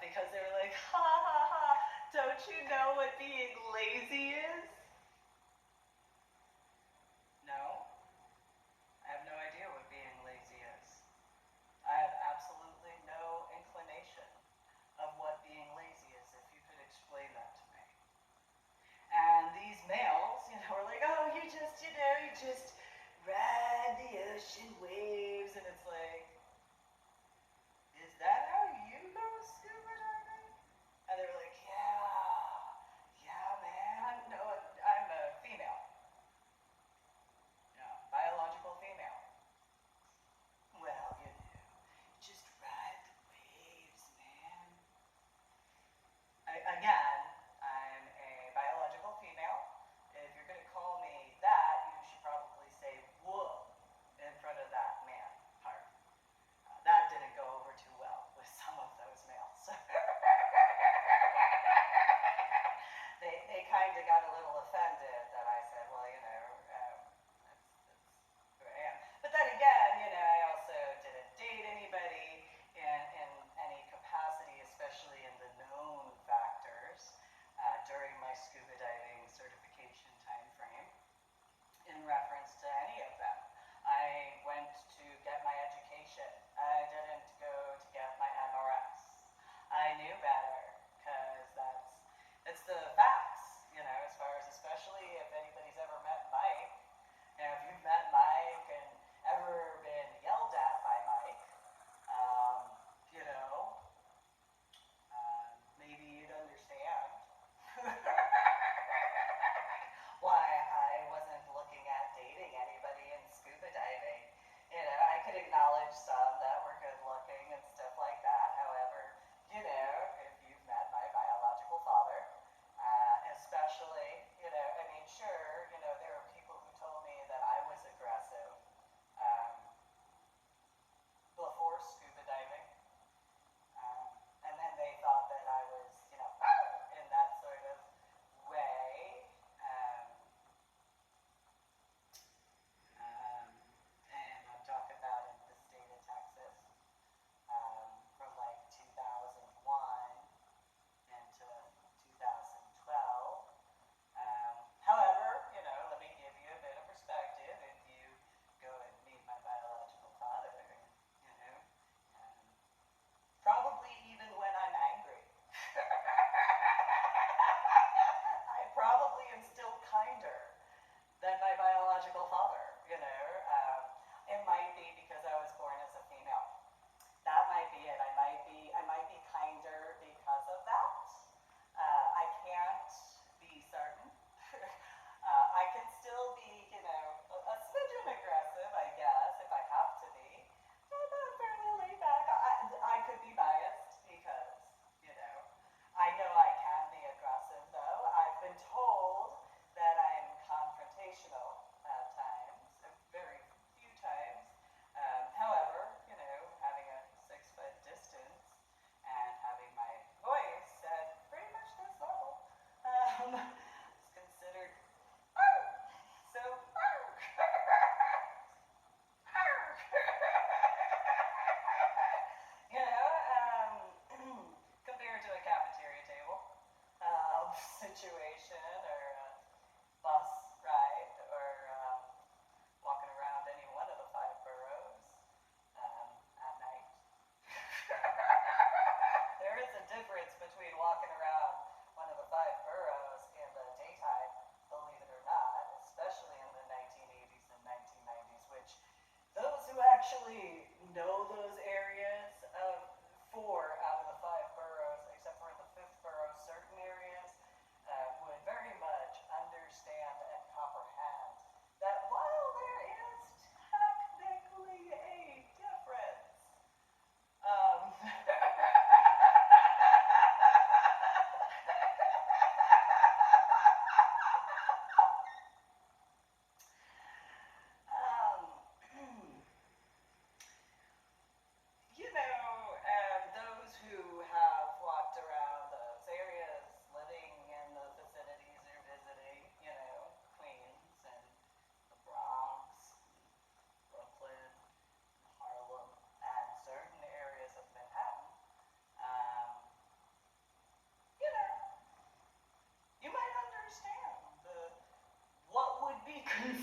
because they were like, ha ha ha, don't you know what being lazy is? No, I have no idea what being lazy is. I have absolutely no inclination of what being lazy is, if you could explain that to me. And these males, were like, oh, you just ride the ocean waves, and it's like, is that how you go scuba diving? And they were like, yeah, man. No, I'm a female. Yeah, biological female. Well, just ride the waves, man. Again, I'm a biological female. If you're going to call me that, you should probably say whoa in front of that man part. That didn't go over too well with some of those males. They kind of got a little offended that I said, well, that's who I am. But then again, I also didn't date anybody in any capacity, especially in the known factors, during my scuba diving certification time frame, in reference to any of them. I went to get my education. I didn't go to get my MRS. I knew better, because it's the facts, as far as, especially if anybody's ever met Mike. If you've met Mike and ever been yelled at by Mike, maybe you'd understand why I wasn't looking at dating anybody in scuba diving. I could acknowledge some that were good looking and stuff like that. However, if you've met my biological father, especially, sure, there were people who told me that I was aggressive before scuba diving. And then they thought that I was, in that sort of way. And I'm talking about in the state of Texas, from like 2001 into 2012. However, let me give you a bit of perspective. If you go and meet my biological father, probably even when I'm angry, I probably am still kinder than my biological father. It might be because I was born as a female. That might be it. I might be kinder because of that. I can't be certain. I can still be, a smidgen aggressive, I guess, if I have to be. But I'm fairly laid back. I could be biased because, I know I can be aggressive, though. I've been told that I'm confrontational at times, very few times. However, having a 6-foot distance and having my voice at pretty much this level is considered so compared to a cafeteria table situation, or a bus ride, or walking around any one of the 5 boroughs at night. There is a difference between walking around one of the 5 boroughs in the daytime, believe it or not, especially in the 1980s and 1990s, which those who actually know those areas, 4 out of the 5 boroughs, except for in the 5th borough, certain areas, would very much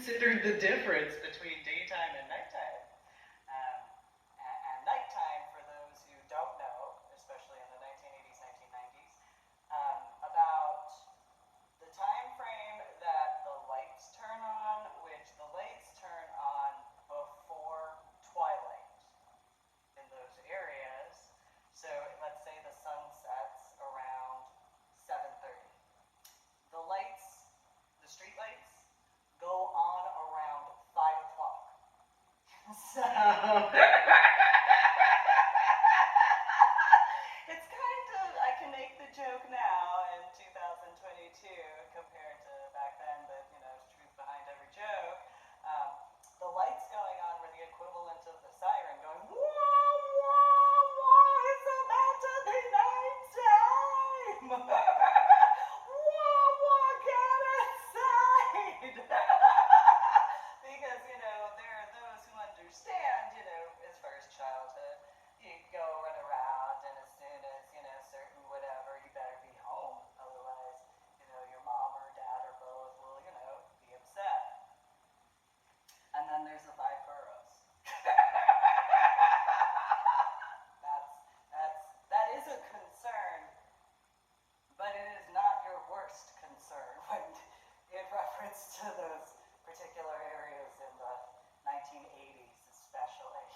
considered the difference between daytime and nighttime. And nighttime, for those who don't know, especially in the 1980s, 1990s, about the time frame that the lights turn on, which the lights turn on before twilight in those areas. So let's say the sun sets around 7:30. The lights, the street lights, go on around 5 o'clock. So it's kind of, I can make the joke now in 2022 compared to back then, but there's truth behind every joke. The lights going on were the equivalent of the siren going, whoa, whoa, whoa, it's about to be nighttime. Whoa, whoa, get inside. Because, there are those who understand, as far as childhood, you go run around, and as soon as, certain whatever, you better be home. Otherwise, your mom or dad or both will, be upset. And then there's the 5 boroughs. That is a concern, but it is not your worst concern when in reference to those particular areas in the 1980s especially.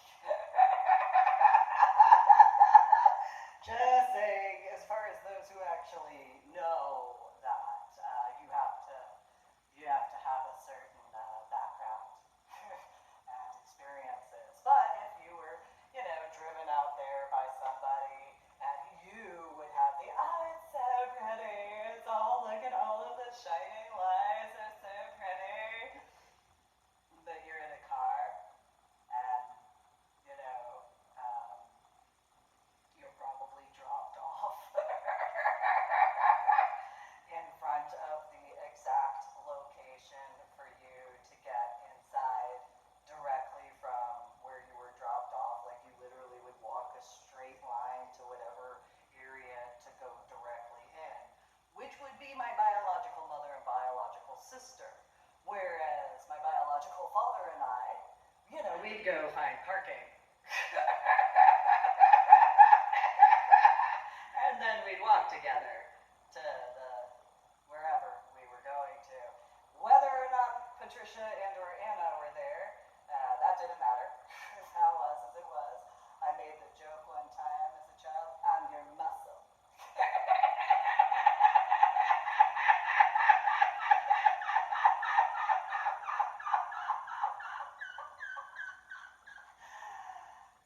Just saying, as far as those who actually know that, you have to have a certain background and experiences. But if you were, driven out there by somebody, and you would have the, oh, it's so pretty, it's all, look at all of the shining lights, it's so pretty. But you're in a car, and, you're probably dropped off in front of the exact location for you to get inside directly from where you were dropped off. Like, you literally would walk a straight line to whatever area to go directly in, which would be my biological mother and biological sister. Whereas my biological father and I, we'd go find parking. And then we'd walk together to wherever we were going to. Whether or not Patricia and or Anna were there, that didn't matter. That was as it was. I made the joke one time as a child, I'm your muscle.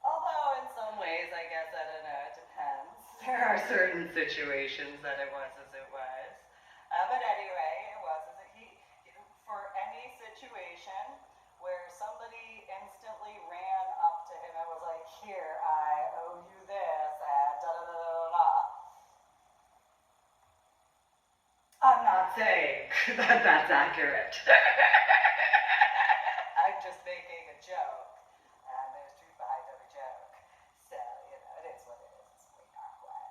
Although in some ways, I guess, I don't know, it depends. There are certain situations that it was as it was. But anyway, it was as for any situation where somebody instantly ran up to him and was like, here, I owe you this, and da-da-da-da-da-da. I'm not saying that that's accurate. I'm just making a joke, and there's truth behind every joke. So, it is what it is. It's way not what,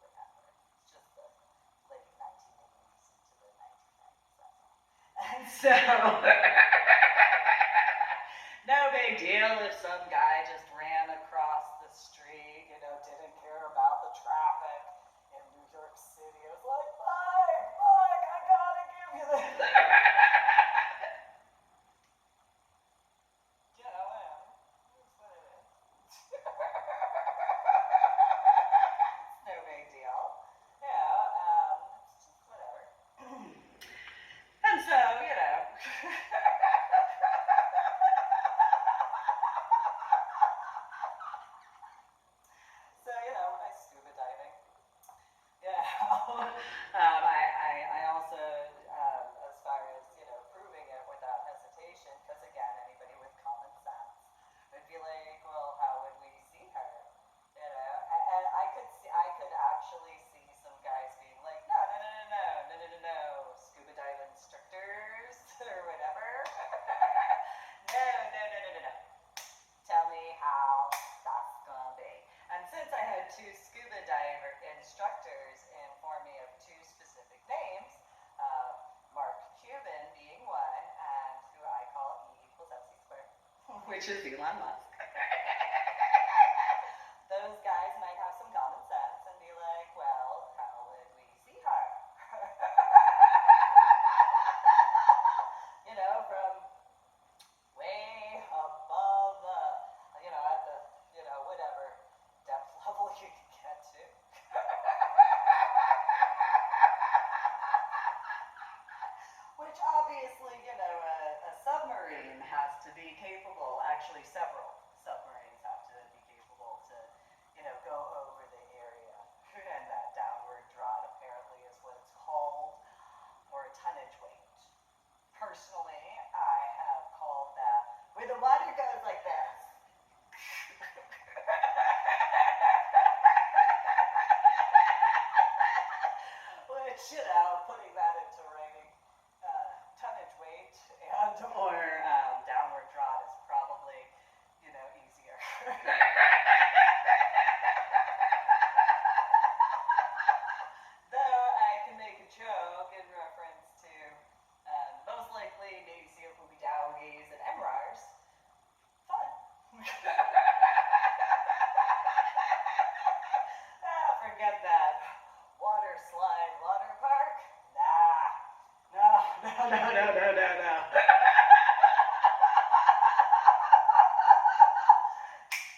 whatever. It's just the late 1980s into the 1990s, that's all. And so, no big deal if some guy just ran across the street, didn't care about the traffic in New York City. It was like, Mike, I gotta give you this. It's what it is. It's no big deal. It's just whatever. And so, which is Elon Musk. Those guys might have some common sense and be like, well, how would we see her? You know, from way above the, at the, whatever depth level you can get to. Which obviously, a submarine has to be capable, actually several submarines have to be capable to, go over the area. And that downward draught apparently is what it's called, or a tonnage weight. Personally, I have called that, where the water goes like this. Which, putting that into writing, tonnage weight and or downward draught is probably, easier. Though I can make a joke in reference to most likely maybe see it will be dowgies and MRARs. Fun. Forget that. Water slide, water park? Nah. No.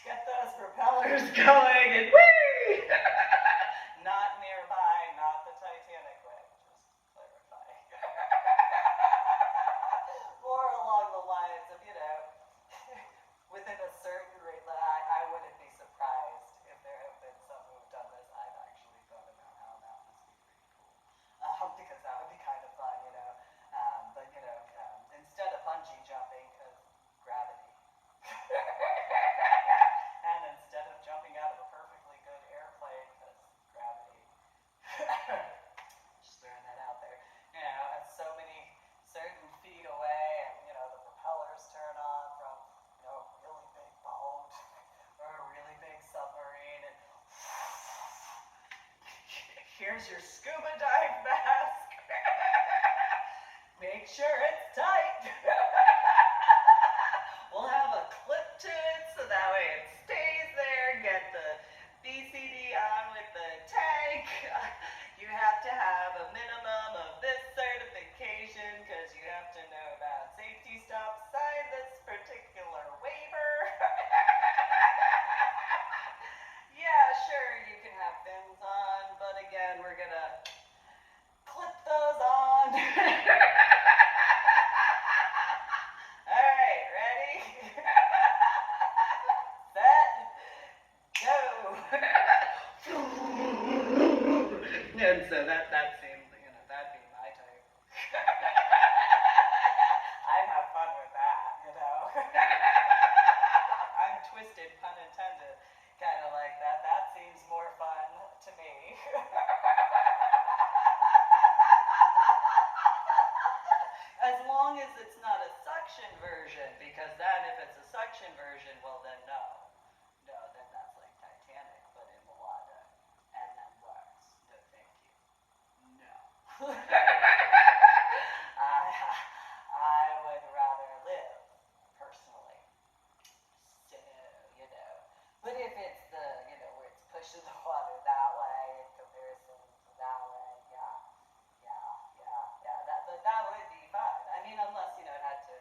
Get those propellers going and whee! Not nearby, not the Titanic way, just clarifying. More along the lines of, within a certain rate, I wouldn't be surprised if there have been some who've done this. I've actually thought about how that must be pretty cool. Because that would be kind of fun, but, instead of bungee jumping, because gravity. And instead of jumping out of a perfectly good airplane, because gravity. Just throwing that out there. At so many certain feet away, and, the propellers turn on from, a really big boat or a really big submarine, and here's your scuba dive mask. Make sure it's tight. We'll have a clip to it so that way it stays there. Get the BCD on with the tank. You have to have a minimum of this certification because you have to know about safety stuff. Sign this particular waiver. Yeah, sure, you can have fins on, but again, we're gonna clip those on. Alright, ready? Set, go. And so that seems, that'd be my type. I'd have fun with that, I'm twisted, pun intended, kind of like that. That seems more fun to me. As long as it's not a suction version, because then if it's a suction version, well then no. No, then that's like Titanic, but in the water. And then works. No, thank you. No. I would rather live, personally. So, But if it's the, where it's pushing the water that way in comparison to that way, yeah, that would be fun. I mean, unless, it had to,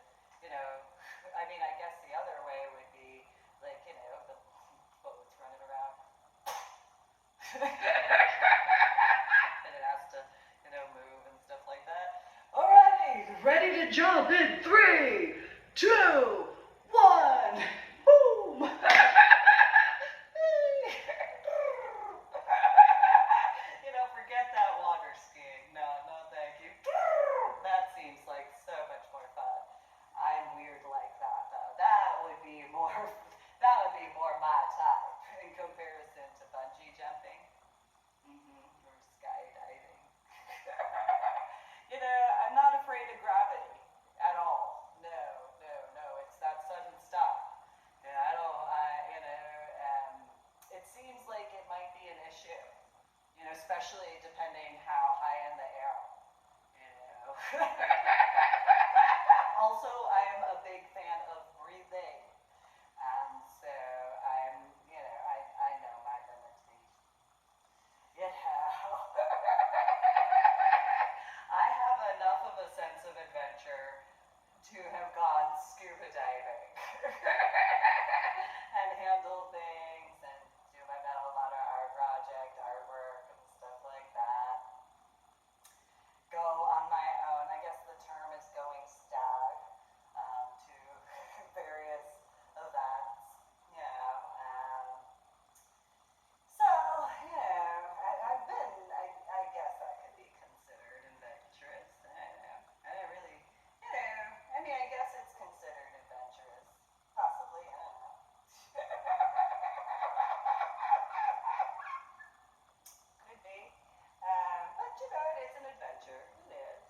I guess the other way would be, like, the boats running around. And it has to, move and stuff like that. Alrighty, ready to jump in 3, 2, 1, boom! Forget that water skiing. No, thank you. That seems like so much more fun. I'm weird like that, though. That would be more my type in comparison to bungee jumping. Or skydiving. I'm not afraid of gravity at all. No. It's that sudden stop. It seems like it might be an issue. Especially depending how high in the air. Also, I am a big fan of breathing. to have gone scuba diving and handle things and do my Medal of Honor art project, artwork, and stuff like that. Go on my own, I guess the term is going stag, to various events, you know. So, you know, I guess that could be considered adventurous. I don't know. I don't really, you know, I mean, I guess it's considered adventurous. Possibly, I don't know. Could be. But, you know, it is an adventure. It is,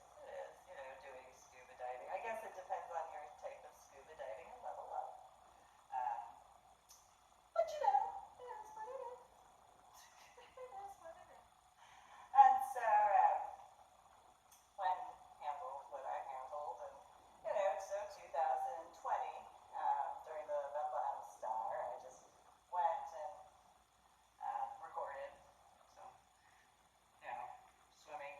you know, doing scuba diving. I guess it depends on your type of scuba diving and level up. Um, but, you know, it is what it is. It is what it is. And so, when handled what I handled, and, you know, so 2020, during the Bethlehem Star, I just went and recorded some, you know, swimming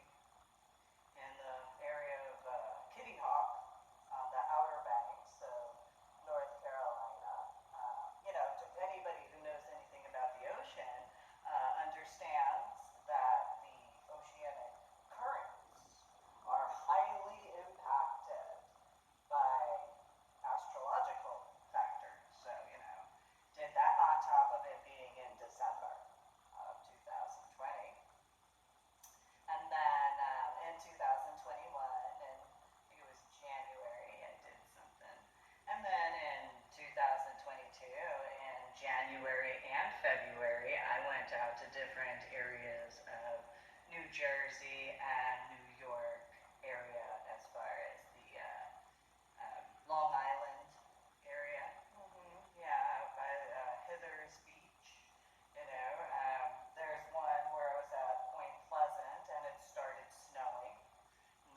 in the area of Kitty Hawk on the Outer Banks of North Carolina. You know, anybody who knows anything about the ocean understands that the oceanic currents are highly impacted by astrological factors. So, you know, did that on top of it being in December of 2020. And then in 2021, and I think it was January, I did something. And then in 2022, in January and February, I went out to different areas of New Jersey and New York area as far as the Long Island area. Yeah, out by Heather's Beach. You know, there's one where I was at Point Pleasant and it started snowing.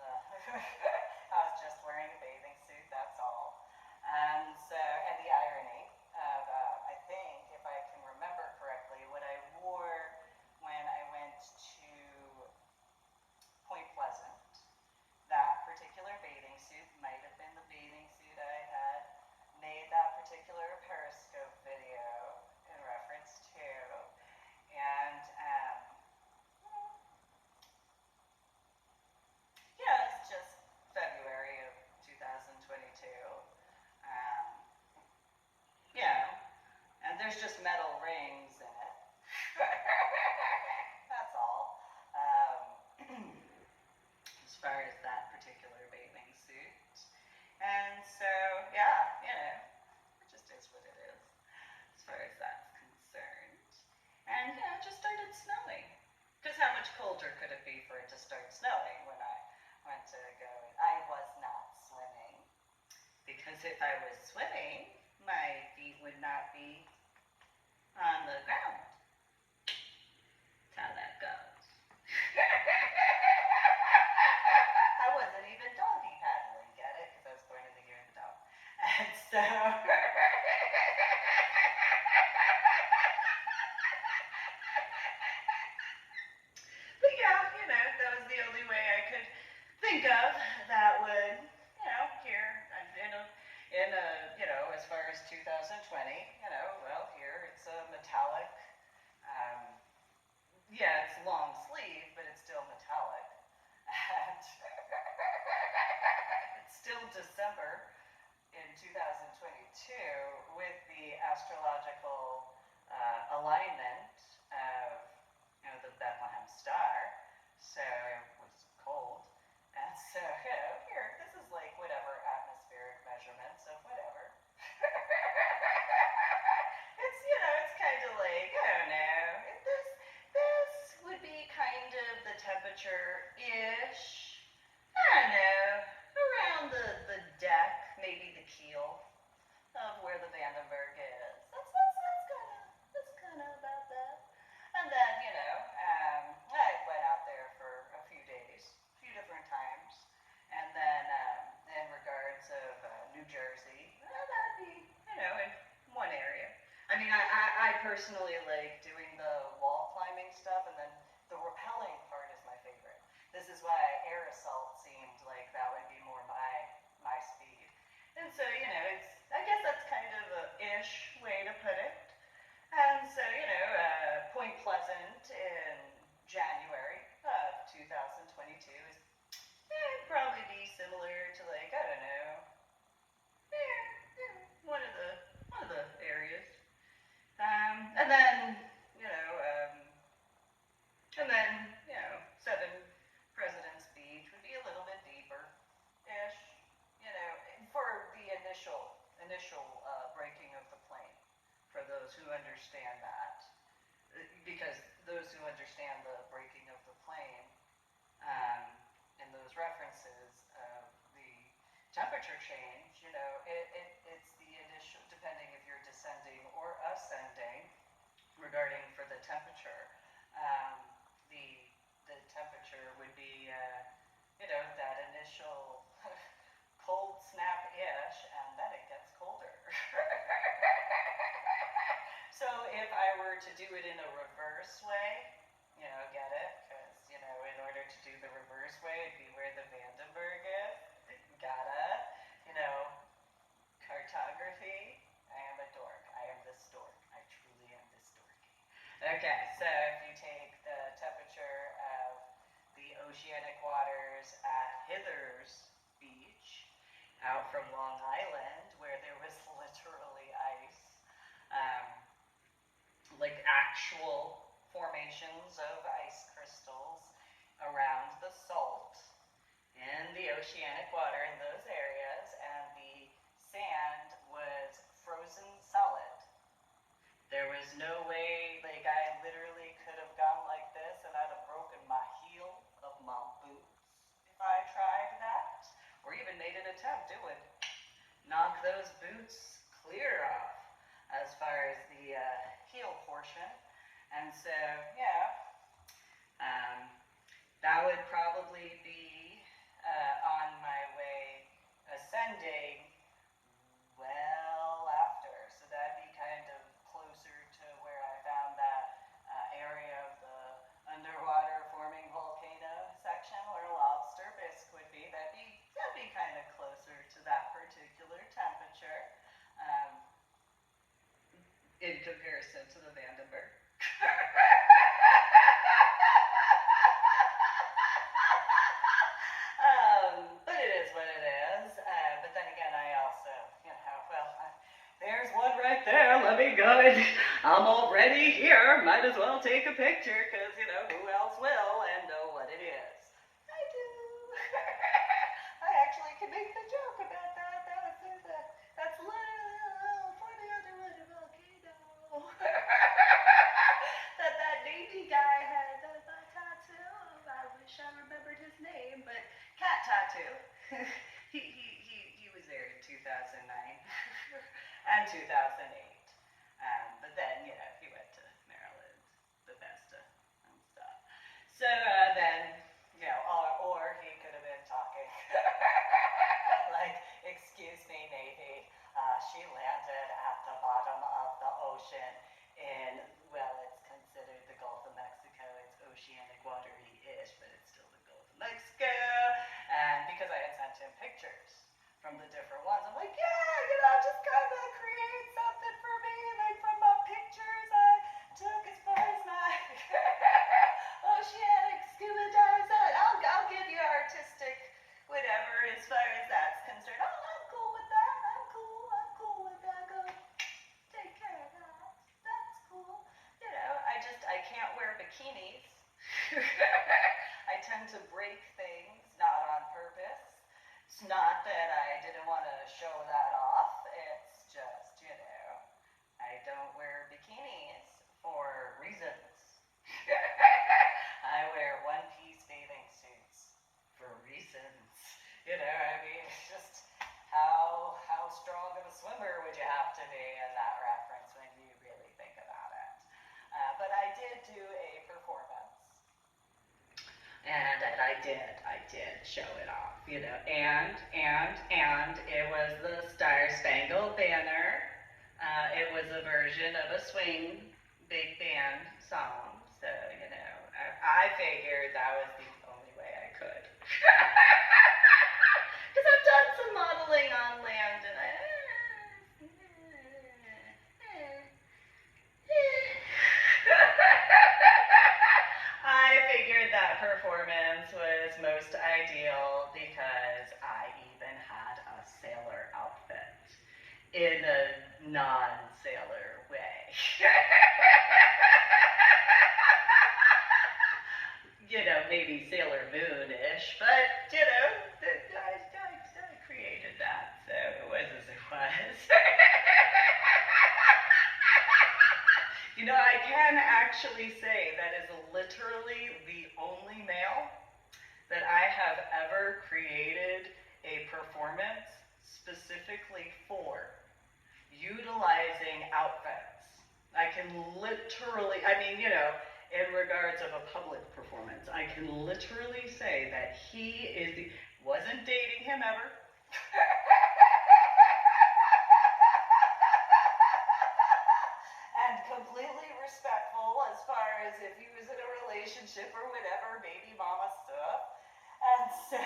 I was just wearing a bathing suit, that's all. And the irony of, I think, if I can remember correctly, what I wore when I went to Point Pleasant, that particular bathing suit might have been the bathing suit I had made that particular Periscope video in reference to. And, yeah, it's just February of 2022. Yeah, and there's just metal rings in it. That's all. As far as that particular bathing suit. And so, yeah, you know, it just is what it is, as far as that's concerned. And, yeah, it just started snowing. Because how much colder could it be for it to start snowing when I went to go? I was not swimming. Because if I was swimming, my feet would not be on the ground. That's how that goes. I wasn't even doggy paddling, get it? Because I was born in the year of the dog. And so... But yeah, you know, that was the only way I could think of that would, you know, here, in a, you know, as far as 2020, you know, well, here it's a metallic, yeah, it's long sleeve, but it's still metallic. And it's still December in 2022 with the astrological alignment of, you know, the Bethlehem Star. So it was cold. And so, you know, here, this is like whatever atmospheric measurements of whatever. It's, you know, it's kind of like, I don't know, this would be kind of the temperature-ish, I don't know, around the deck, maybe the keel of where the Vandenberg is. That's kind of about that. And then, you know, I went out there for a few days, a few different times. And then in regards of New Jersey, that'd be, you know, in one area. I mean, I personally like doing the wall climbing stuff, and then the rappelling part is my favorite. This is why air assault seemed like that would be more my speed. initial breaking of the plane, for those who understand that. Because those who understand the breaking of the plane, and those references of the temperature change, you know, it's the initial, depending if you're descending or ascending, regarding for the temperature, the temperature would be, you know, that initial cold snap-ish, and then it gets colder. So if I were to do it in a reverse way, you know, get it? Because, you know, in order to do the reverse way, it'd be where the Vandenberg is. Gotta, you know, cartography. I am a dork. I am this dork. I truly am this dorky. Okay, so if you take the temperature of the oceanic waters at Hither's Beach, out from Long Island, where there was literally ice, like actual formations of ice crystals around the salt in the oceanic water in those areas, and the sand was frozen solid. There was no way, like, I literally could have gone like this and I'd have broken my heel of my boots if I tried that, or even made an attempt. It would knock those boots clear off as far as the heel portion. And so, yeah, that would probably be on my way ascending well after. So that'd be kind of closer to where I found that area of the underwater forming volcano section where Lobster Bisque would be. That'd be kind of closer to that particular temperature. In comparison to the Vandenberg. But it is what it is. But then again, I also, you know, well, there's one right there. Let me go. I'm already here. Might as well take a picture, because, you know, who else will and know what it is? I do. I actually can make the joke about that. That's literally for the underwater volcano. that Navy guy had the tattoo. I wish I remembered his name, but cat tattoo. he was there in 2009 and 2008. But then, you know, he went to Maryland, Bethesda, and stuff. So then, you know, or he could have been talking like, excuse me, Navy. She landed at the bottom of the ocean in, well, it's considered the Gulf of Mexico. It's oceanic watery-ish, but it's still the Gulf of Mexico. And because I had sent him pictures from the different ones, I'm like, yeah, you know, just kind of create something for me, like from my pictures I took as far as my oceanic scuba dives. I'll give you artistic whatever as far as that's concerned. Oh, I'm cool with that. I'm cool with that. Go take care of that. That's cool. You know, I can't wear bikinis. I tend to break things, not on purpose. It's not that I didn't want to show that off. It's just, you know, I don't wear bikinis for reasons. I wear one-piece bathing suits for reasons. You know, I mean, it's just how strong of a swimmer would you have to be in that reference when you really think about it. But I did do a performance. And I did show it off, you know, and it was the Star Spangled Banner. It was a version of a swing big band song, so, you know, I figured that was the only way I could. Because I've done some modeling on land, and I figured that performance was most ideal because I even had a sailor outfit in a non-sailor way. You know, maybe Sailor Moon-ish, but, you know, I created that, so it was as it was. performance specifically for utilizing outfits. I can literally, I mean, you know, in regards of a public performance, I can literally say that he is the, wasn't dating him ever. And completely respectful as far as if he was in a relationship or whatever, baby mama stuff. And so,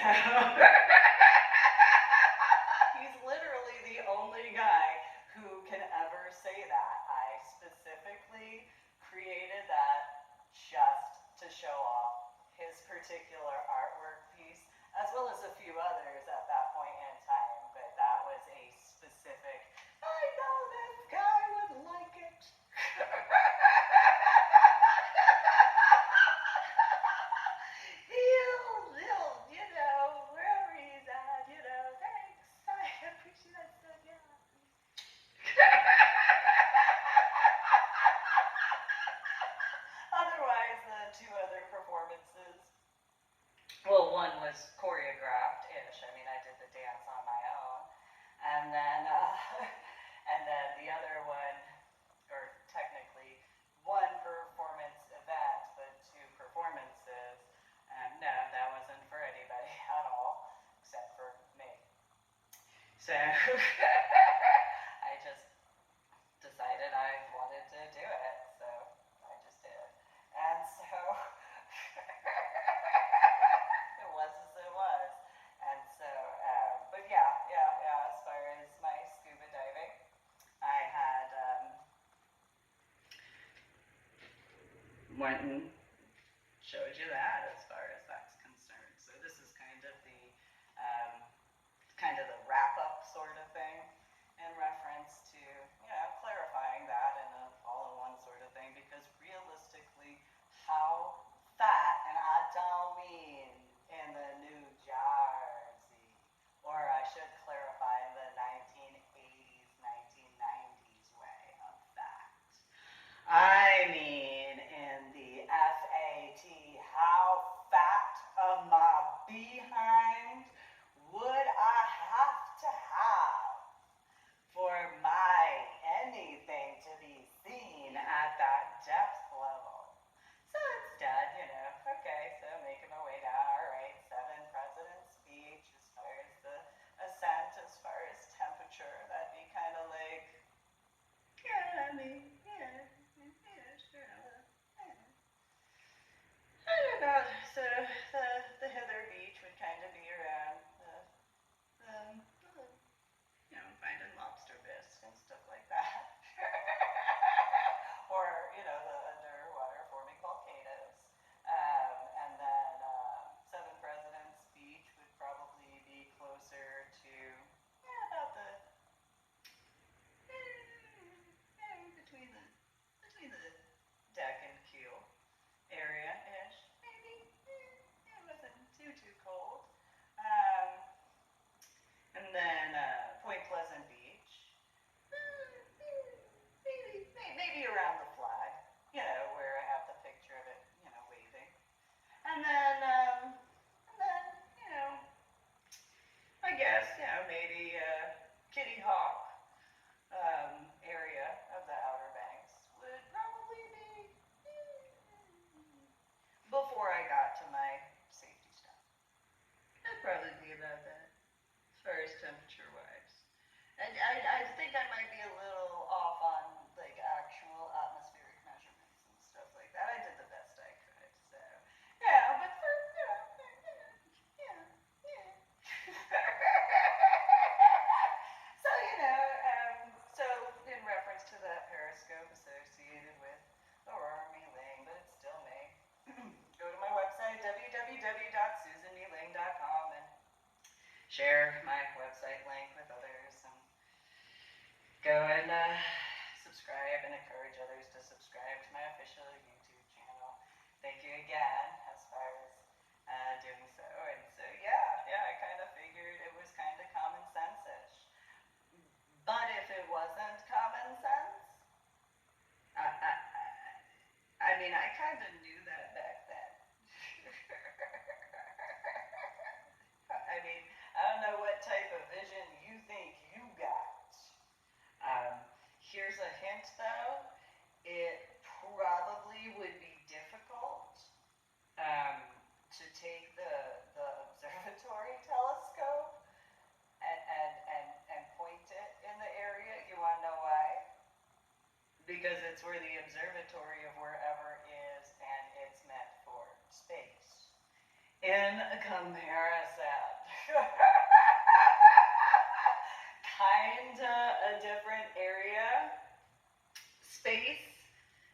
he's literally the only guy who can ever say that. I specifically created that just to show off his particular artwork piece, as well as a few others at that point in time, but that was a specific, I know this guy would like it. He'll, you know, wherever he's at, you know, thanks, I appreciate that, yeah. Otherwise, the two other performances, well, one was choreographed-ish. I mean, I did the dance on my own, and then the other one, or technically one performance event, but two performances, and no, that wasn't for anybody at all, except for me. So, I just decided I wanted to do it, so I just did. And so, it was as it was. And so, but yeah, as far as my scuba diving, I had, went and showed you that as far as that's concerned. So this is kind of the wrap-up sort of thing in reference to, you know, clarifying that in an all-in-one sort of thing, because realistically, how fat, and I don't mean in the New Jersey, or I should clarify in the 1980s, 1990s way of fat. I mean in the FAT, how fat of my behind would I have to have for my anything to be seen at that depth level? So instead, you know, okay, so making my way down, all right, 7 President's Beach, as far as the ascent, as far as temperature, that'd be kind of like, yeah, I mean, yeah, sure, yeah. I don't know, so the Hither Beach would kind of be around you know, finding lobster bisque and stuff like that. Or, you know, the underwater forming volcanoes. And then 7 Presidents Beach would probably be closer to, yeah, about the, between the deck and keel area-ish, maybe. It wasn't too cold. And then Point Pleasant Beach, maybe around the flag, you know, where I have the picture of it, you know, waving. And then, you know, I guess, you know, maybe Kitty Hawk area of the Outer Banks would probably be before I got to my safety stuff. That'd probably be about that, as far as temperature-wise. And I think I might be a little off on, like, actual atmospheric measurements and stuff like that. I did the best I could, so, yeah, but for, you know, yeah. So, you know, so in reference to that Periscope associated with Reverend MeeLing, but it's still me, go to my website, www.susanmeeling.com, and share my website link with others, and go and subscribe and encourage others to subscribe to my official YouTube channel. Thank you again as far as doing so. And so, yeah, I kind of figured it was kind of common sense-ish. But if it wasn't common sense, I mean, I kind of knew that back then. I mean, I don't know what type of It's where the observatory of wherever is, and it's meant for space. In comparison, kinda a different area. Space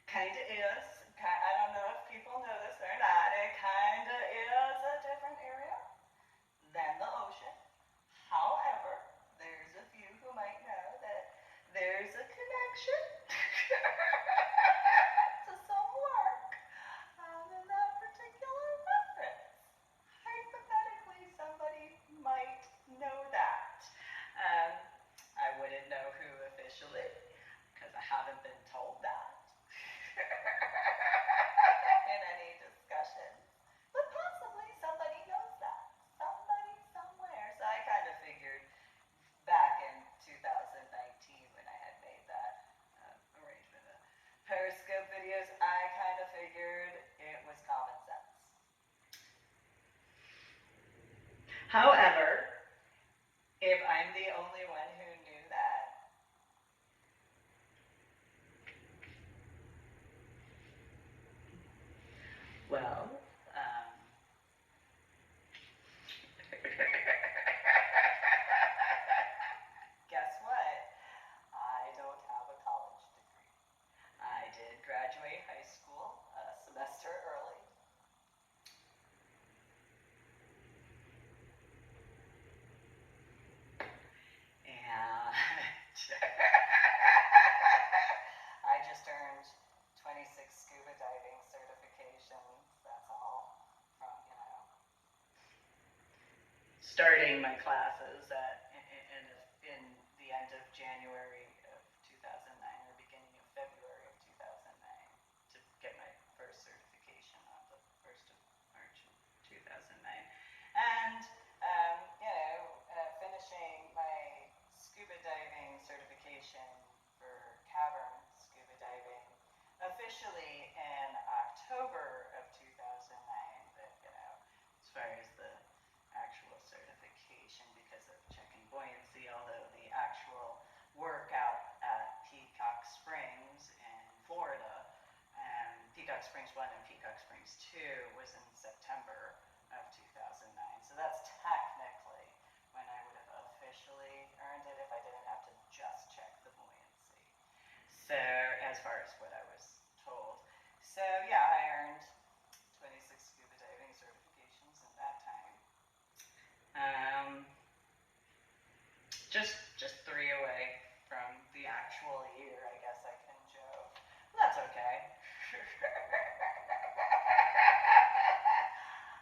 kinda is. I don't know if people know this or not. It kinda is a different area than the ocean. However, there's a few who might know that there's a connection to some work in that particular reference. Hypothetically, somebody might know that. I wouldn't know who officially, because I haven't been told that in any discussions. But possibly somebody knows that. Somebody somewhere. So I kind of figured back in 2019 when I had made that arrangement of Periscope videos, I kind of figured it was common sense. However, if I'm the only one who knew that, well, guess what? I don't have a college degree. I did graduate high school a semester early. And I just earned 26 scuba diving certifications. That's all from, starting my classes in the end of January of 2009 or beginning of February of 2009 to get my first certification on the 1st of March of 2009. And, finishing my scuba diving certification for cavern scuba diving officially in October of 2009, but, as far as the actual certification because of checking buoyancy, although the actual workout at Peacock Springs in Florida, Peacock Springs 1 and Peacock Springs 2 was in September of 2009. So that's technically when I would have officially earned it if I didn't have to just check the buoyancy. So, as far as what I was told. So, yeah, I earned 26 scuba diving certifications in that time. Just 3 away from the actual year, I guess I can joke. That's okay.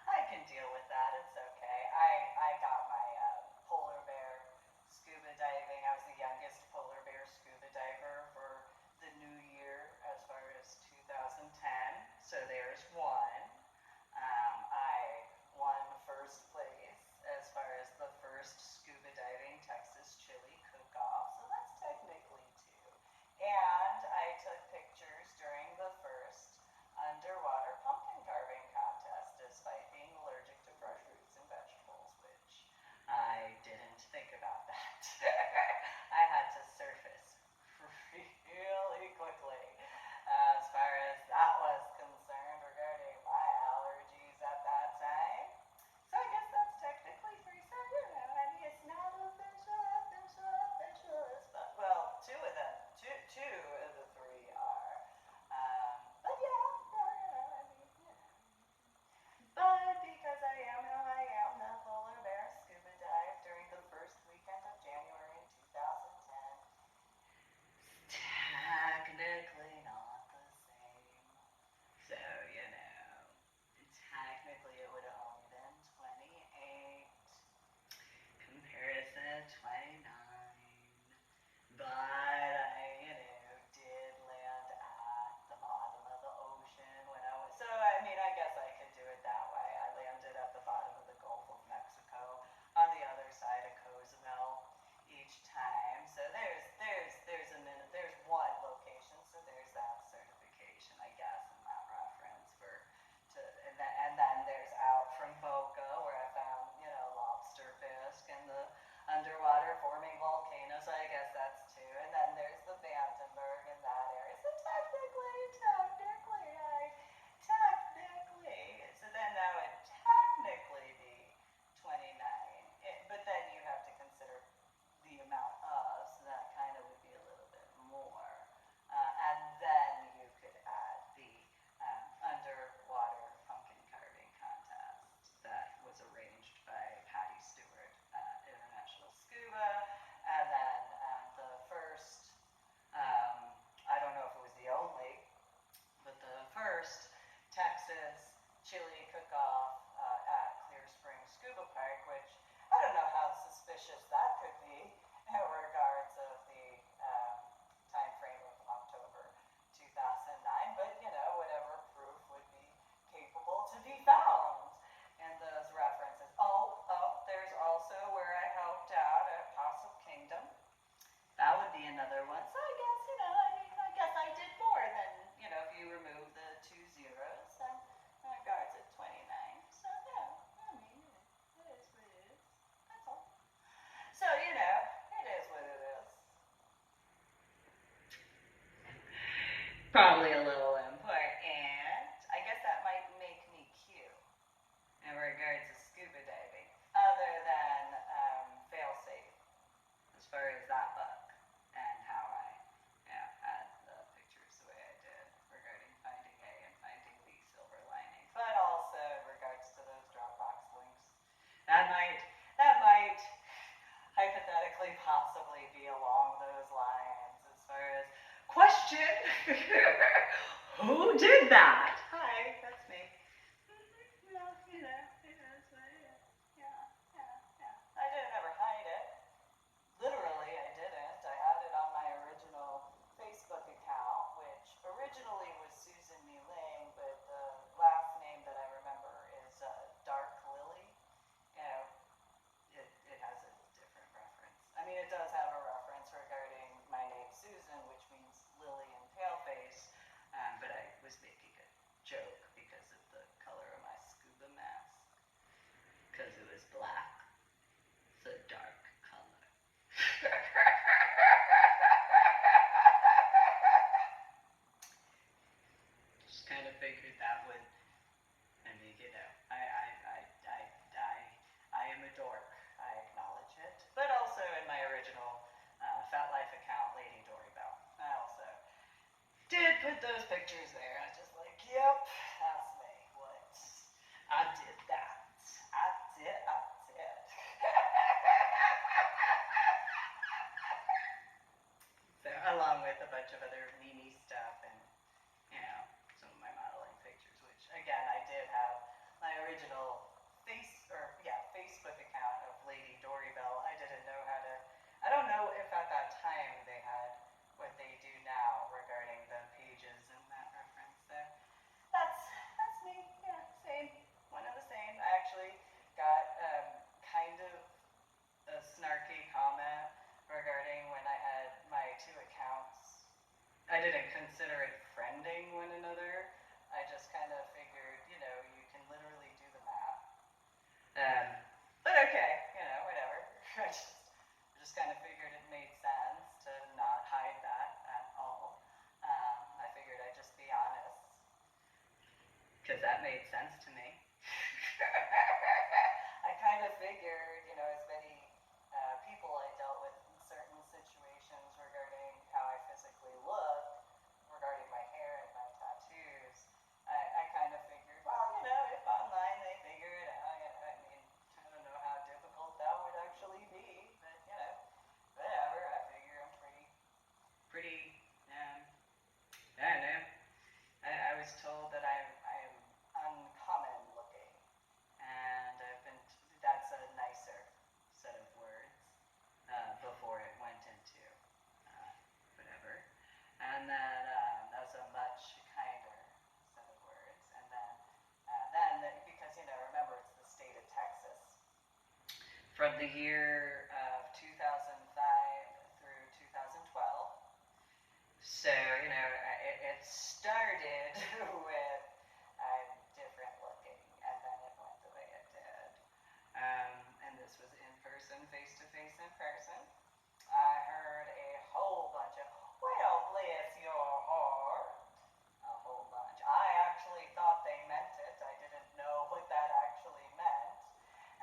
I can deal with that. It's okay. I got my polar bear scuba diving. I was the youngest polar bear scuba diver for the Probably a little important. I guess that might make me cute in regards to scuba diving, other than fail-safe, as far as that book and how I had the pictures the way I did regarding finding A and finding B silver linings, but also in regards to those Dropbox links. That might hypothetically possibly be along those lines as far as question. Who did that? Hi, that's me. Well, it is what it is. Yeah. I didn't ever hide it. Literally, I didn't. I had it on my original Facebook account, which originally was Susan MeeLing, but the last name that I remember is Dark Lily. It has a different reference. I mean, it does have a reference regarding my name Susan, which means lily and paleface, but I was making a joke because of the color of my scuba mask, because it was black. It's a dark color. Just kind of figured that would, I mean, I am a dork. I acknowledge it. But also in my original Fat Life account, Lady Dori Belle. I also did put those pictures there. I was just like, yep, that's me. What? I did that. I did. So, along with a bunch of other Mimi stuff and, some of my modeling pictures, which, again, I did have my original Facebook account of Lady Dori Belle. I didn't know how to, I don't know if at that time they had what they do now regarding the pages and that reference. So that's me. Yeah, same. One and the same. I actually got kind of a snarky comment regarding when I had my two accounts. I didn't consider it friending one another. I just kind of figured, you can literally do the math. But okay, whatever. I just kind of figured it made sense to not hide that at all. I figured I'd just be honest, because that made sense to me. I kind of figured, as many people I dealt with in certain situations regarding how I physically look, regarding my hair and my tattoos, I kind of figured, well, if online they figure it out, I mean, I don't know how difficult that would actually be, but, whatever, I figure I'm pretty, I don't know. I was told that I'm uncommon looking, and that's a nicer set of words, before it went into, whatever, and that's a much kinder set of words, and then because, remember, it's the state of Texas, from the year of 2005 through 2012, so, it started with I'm different looking, and then it went the way it did. And this was in person, face-to-face in person. I heard a whole bunch of, well, bless your heart. A whole bunch. I actually thought they meant it. I didn't know what that actually meant.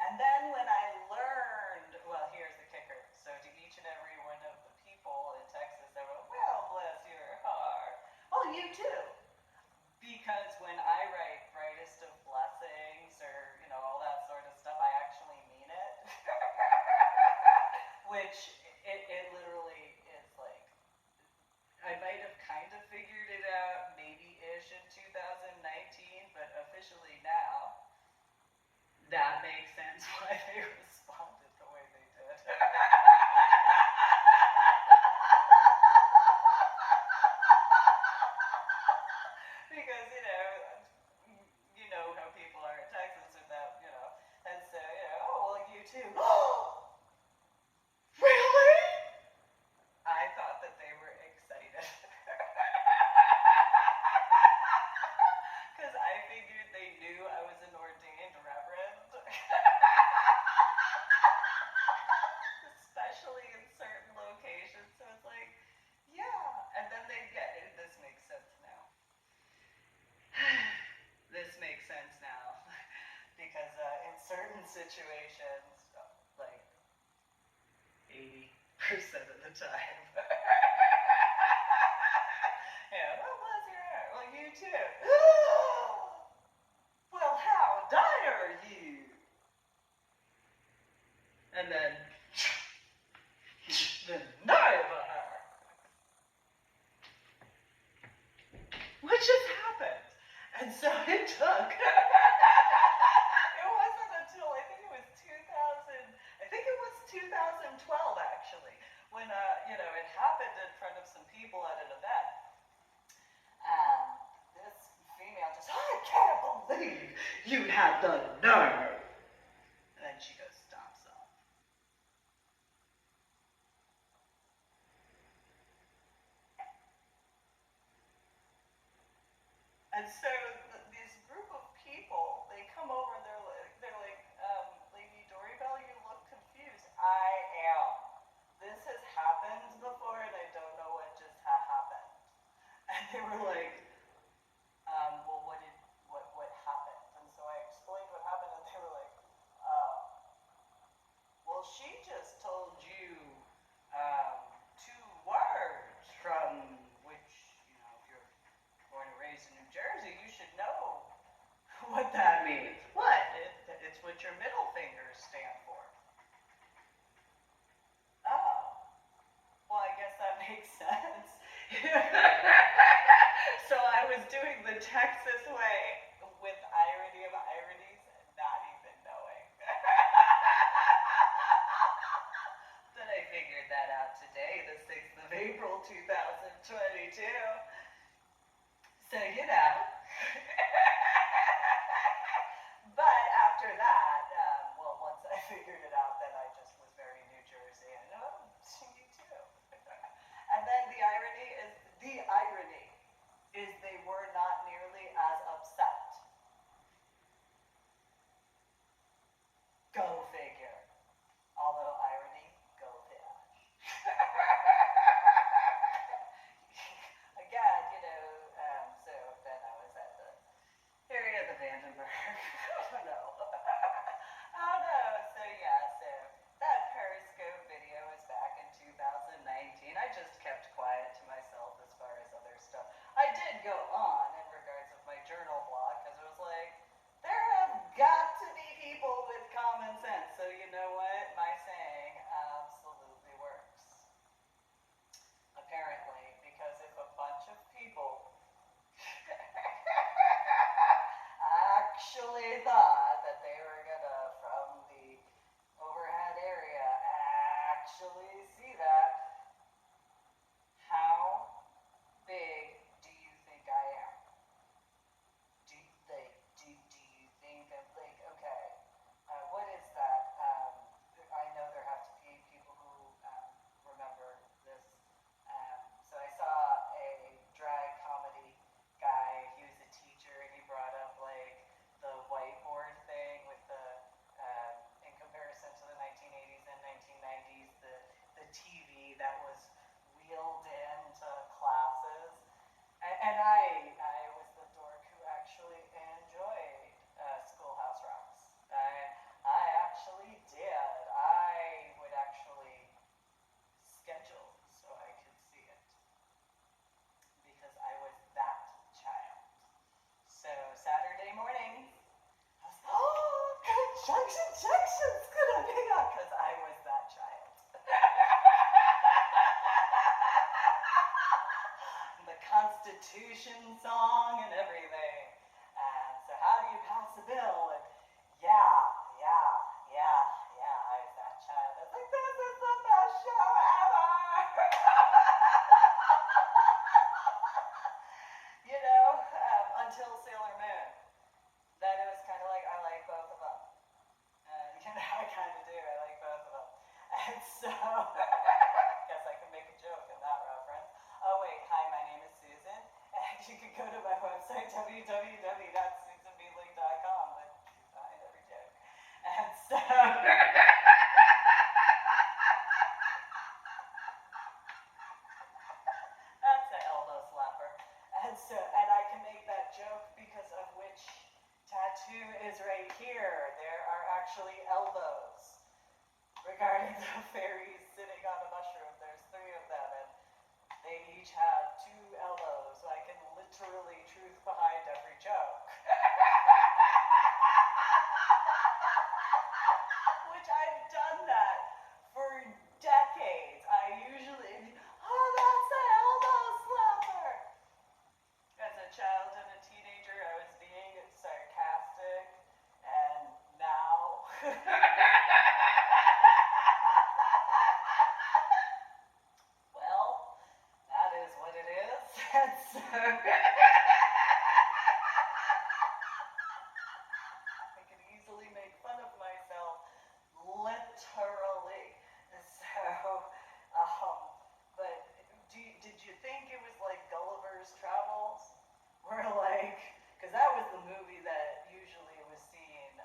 And then when I learned, well, here's the kicker. So to each and every one of the people in Texas, they were, well, bless your heart. Well, you too. Because when I write Brightest of Blessings or, all that sort of stuff, I actually mean it. Which it literally is like, I might have kind of figured it out maybe-ish in 2019, but officially now, that makes sense why they responded the way they did. Because, you know how people are in Texas with that, and so, oh, well, you too. Really? situations, like 80% of the time. Yeah, well, bless your heart. Well, you too. Well, how dire are you? And then, the nerve of her. What just happened? And so it took. It wasn't until I think it was 2012 actually, when it happened in front of some people at an event. This female just, I can't believe you had the nerve. And then she goes, stomps off. And so this group of people, they come over and they're like, Lady Dori, Belle, you look confused. I am. This has happened before and I don't know what just happened. And they were like, well, what happened? And so I explained what happened and they were like, well, she just told you 2 words from which, if you're born and raised in New Jersey, you should know what that means. What? It's what your middle fingers stand for. Oh. Well, I guess that makes sense. So I was doing the Texas way with irony of ironies, not even knowing. Then I figured that out today, the 6th of April, 2022. So, But after that, once I figured it out, then I just was very New Jersey, and you too. And then the irony is they were not nearly as upset. Go figure. Although irony, go fish. Again, so then I was at the area of the Vandenberg. I don't know. So that Periscope video is back in 2019. I just kept quiet to myself as far as other stuff. I did go on in regards of my journal blog because it was like, there have got to be people with common sense. So you know what? My saying absolutely works. Apparently, because if a bunch of people actually thought that they were gonna, from the overhead area, actually see that, how big do you think I am? Do you think of okay, what is that? I know there have to be people who remember this. So I saw a drag comedy guy. He was a teacher and he brought up the whiteboard thing with in comparison to the 1980s and 1990s, the TV that was wheeled into classes. And I was the dork who actually enjoyed Schoolhouse Rocks. I actually did. I would actually schedule so I could see it because I was that child. So Saturday morning, I was, Junction's gonna be on because I was that child. The Constitution song and everything. And so how do you pass a bill? And yeah, I was that child. I was like, this is the best show ever! Until Sailor Moon. Then it was kind of like, I like both of them. I kind of do. I like both of them. And so, guess I can make a joke in that reference. Oh wait, hi, my name is Susan. And you can go to my website, www.susanmeeling.com, but behind every joke. And so, that's an elbow slapper. And I can make that joke because of which tattoo is right here. There are actually elbows. Regarding the fairies sitting on a mushroom, there's 3 of them, and they each have 2 elbows, so I can literally truth behind every joke. Which I've done that for decades. I usually, oh, that's the elbow slapper. As a child and a teenager, I was being sarcastic, and now, well, that is what it is. And so, I can easily make fun of myself, literally. So, but did you think it was like Gulliver's Travels? Where like, because that was the movie that usually was seen in,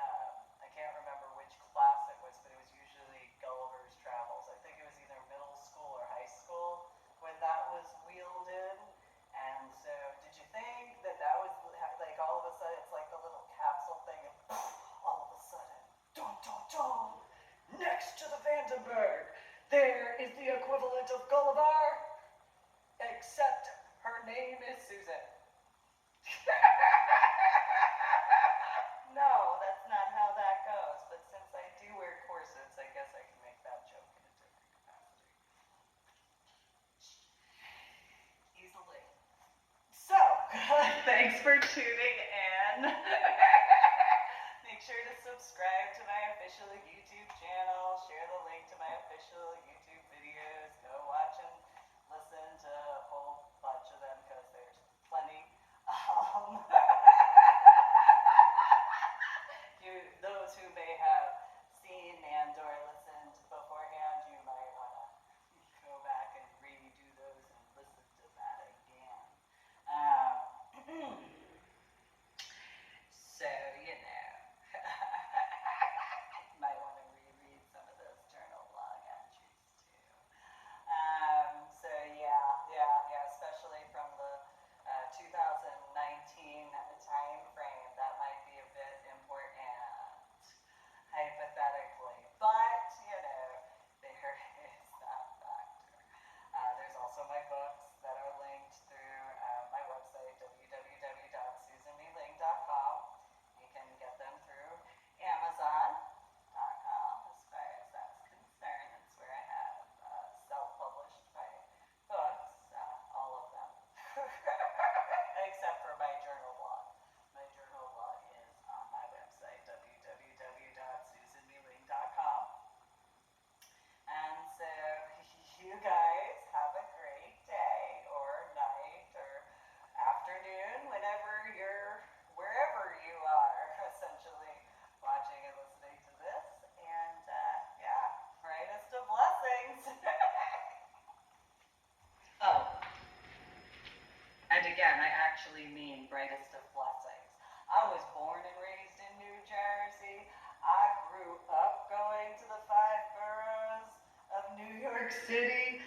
I can't remember which class it was, but it was usually Gulliver's Travels. I think it was either middle school or high school when that was wheeled in. And so, did you think that that was like all of a sudden it's like the little capsule thing, and all of a sudden, dun dun dun, next to the Vandenberg, there is the equivalent of Gulliver, except her name is Susan. No, that's not how that goes, but since I do wear corsets, I guess I can make that joke in a different capacity. Easily. So, thanks for tuning in. Make sure to subscribe to my official YouTube channel, share the link to my official YouTube videos, go watch and listen to a whole bunch of them because there's plenty. Those who may have seen and or listened beforehand, you might want to go back and redo those and listen to that again. So, you know, might want to reread some of those journal log entries too. So yeah, especially from the 2019 time frame, that might be a bit important, hypothetically. But, you know, there is that factor. There's also my books that are linked through my website, www.susanmeeling.com. You can get them through Amazon.com as far as that's concerned. It's where I have self-published my books, all of them, except for my journal blog. My journal blog is on my website, www.susanmeeling.com. And so, you guys have a great day or night or afternoon, wherever you are, essentially watching and listening to this. And yeah, brightest of blessings. Oh, and again, I actually mean brightest of blessings. I was born and raised in New Jersey. I grew up going to the 5 boroughs of New York City.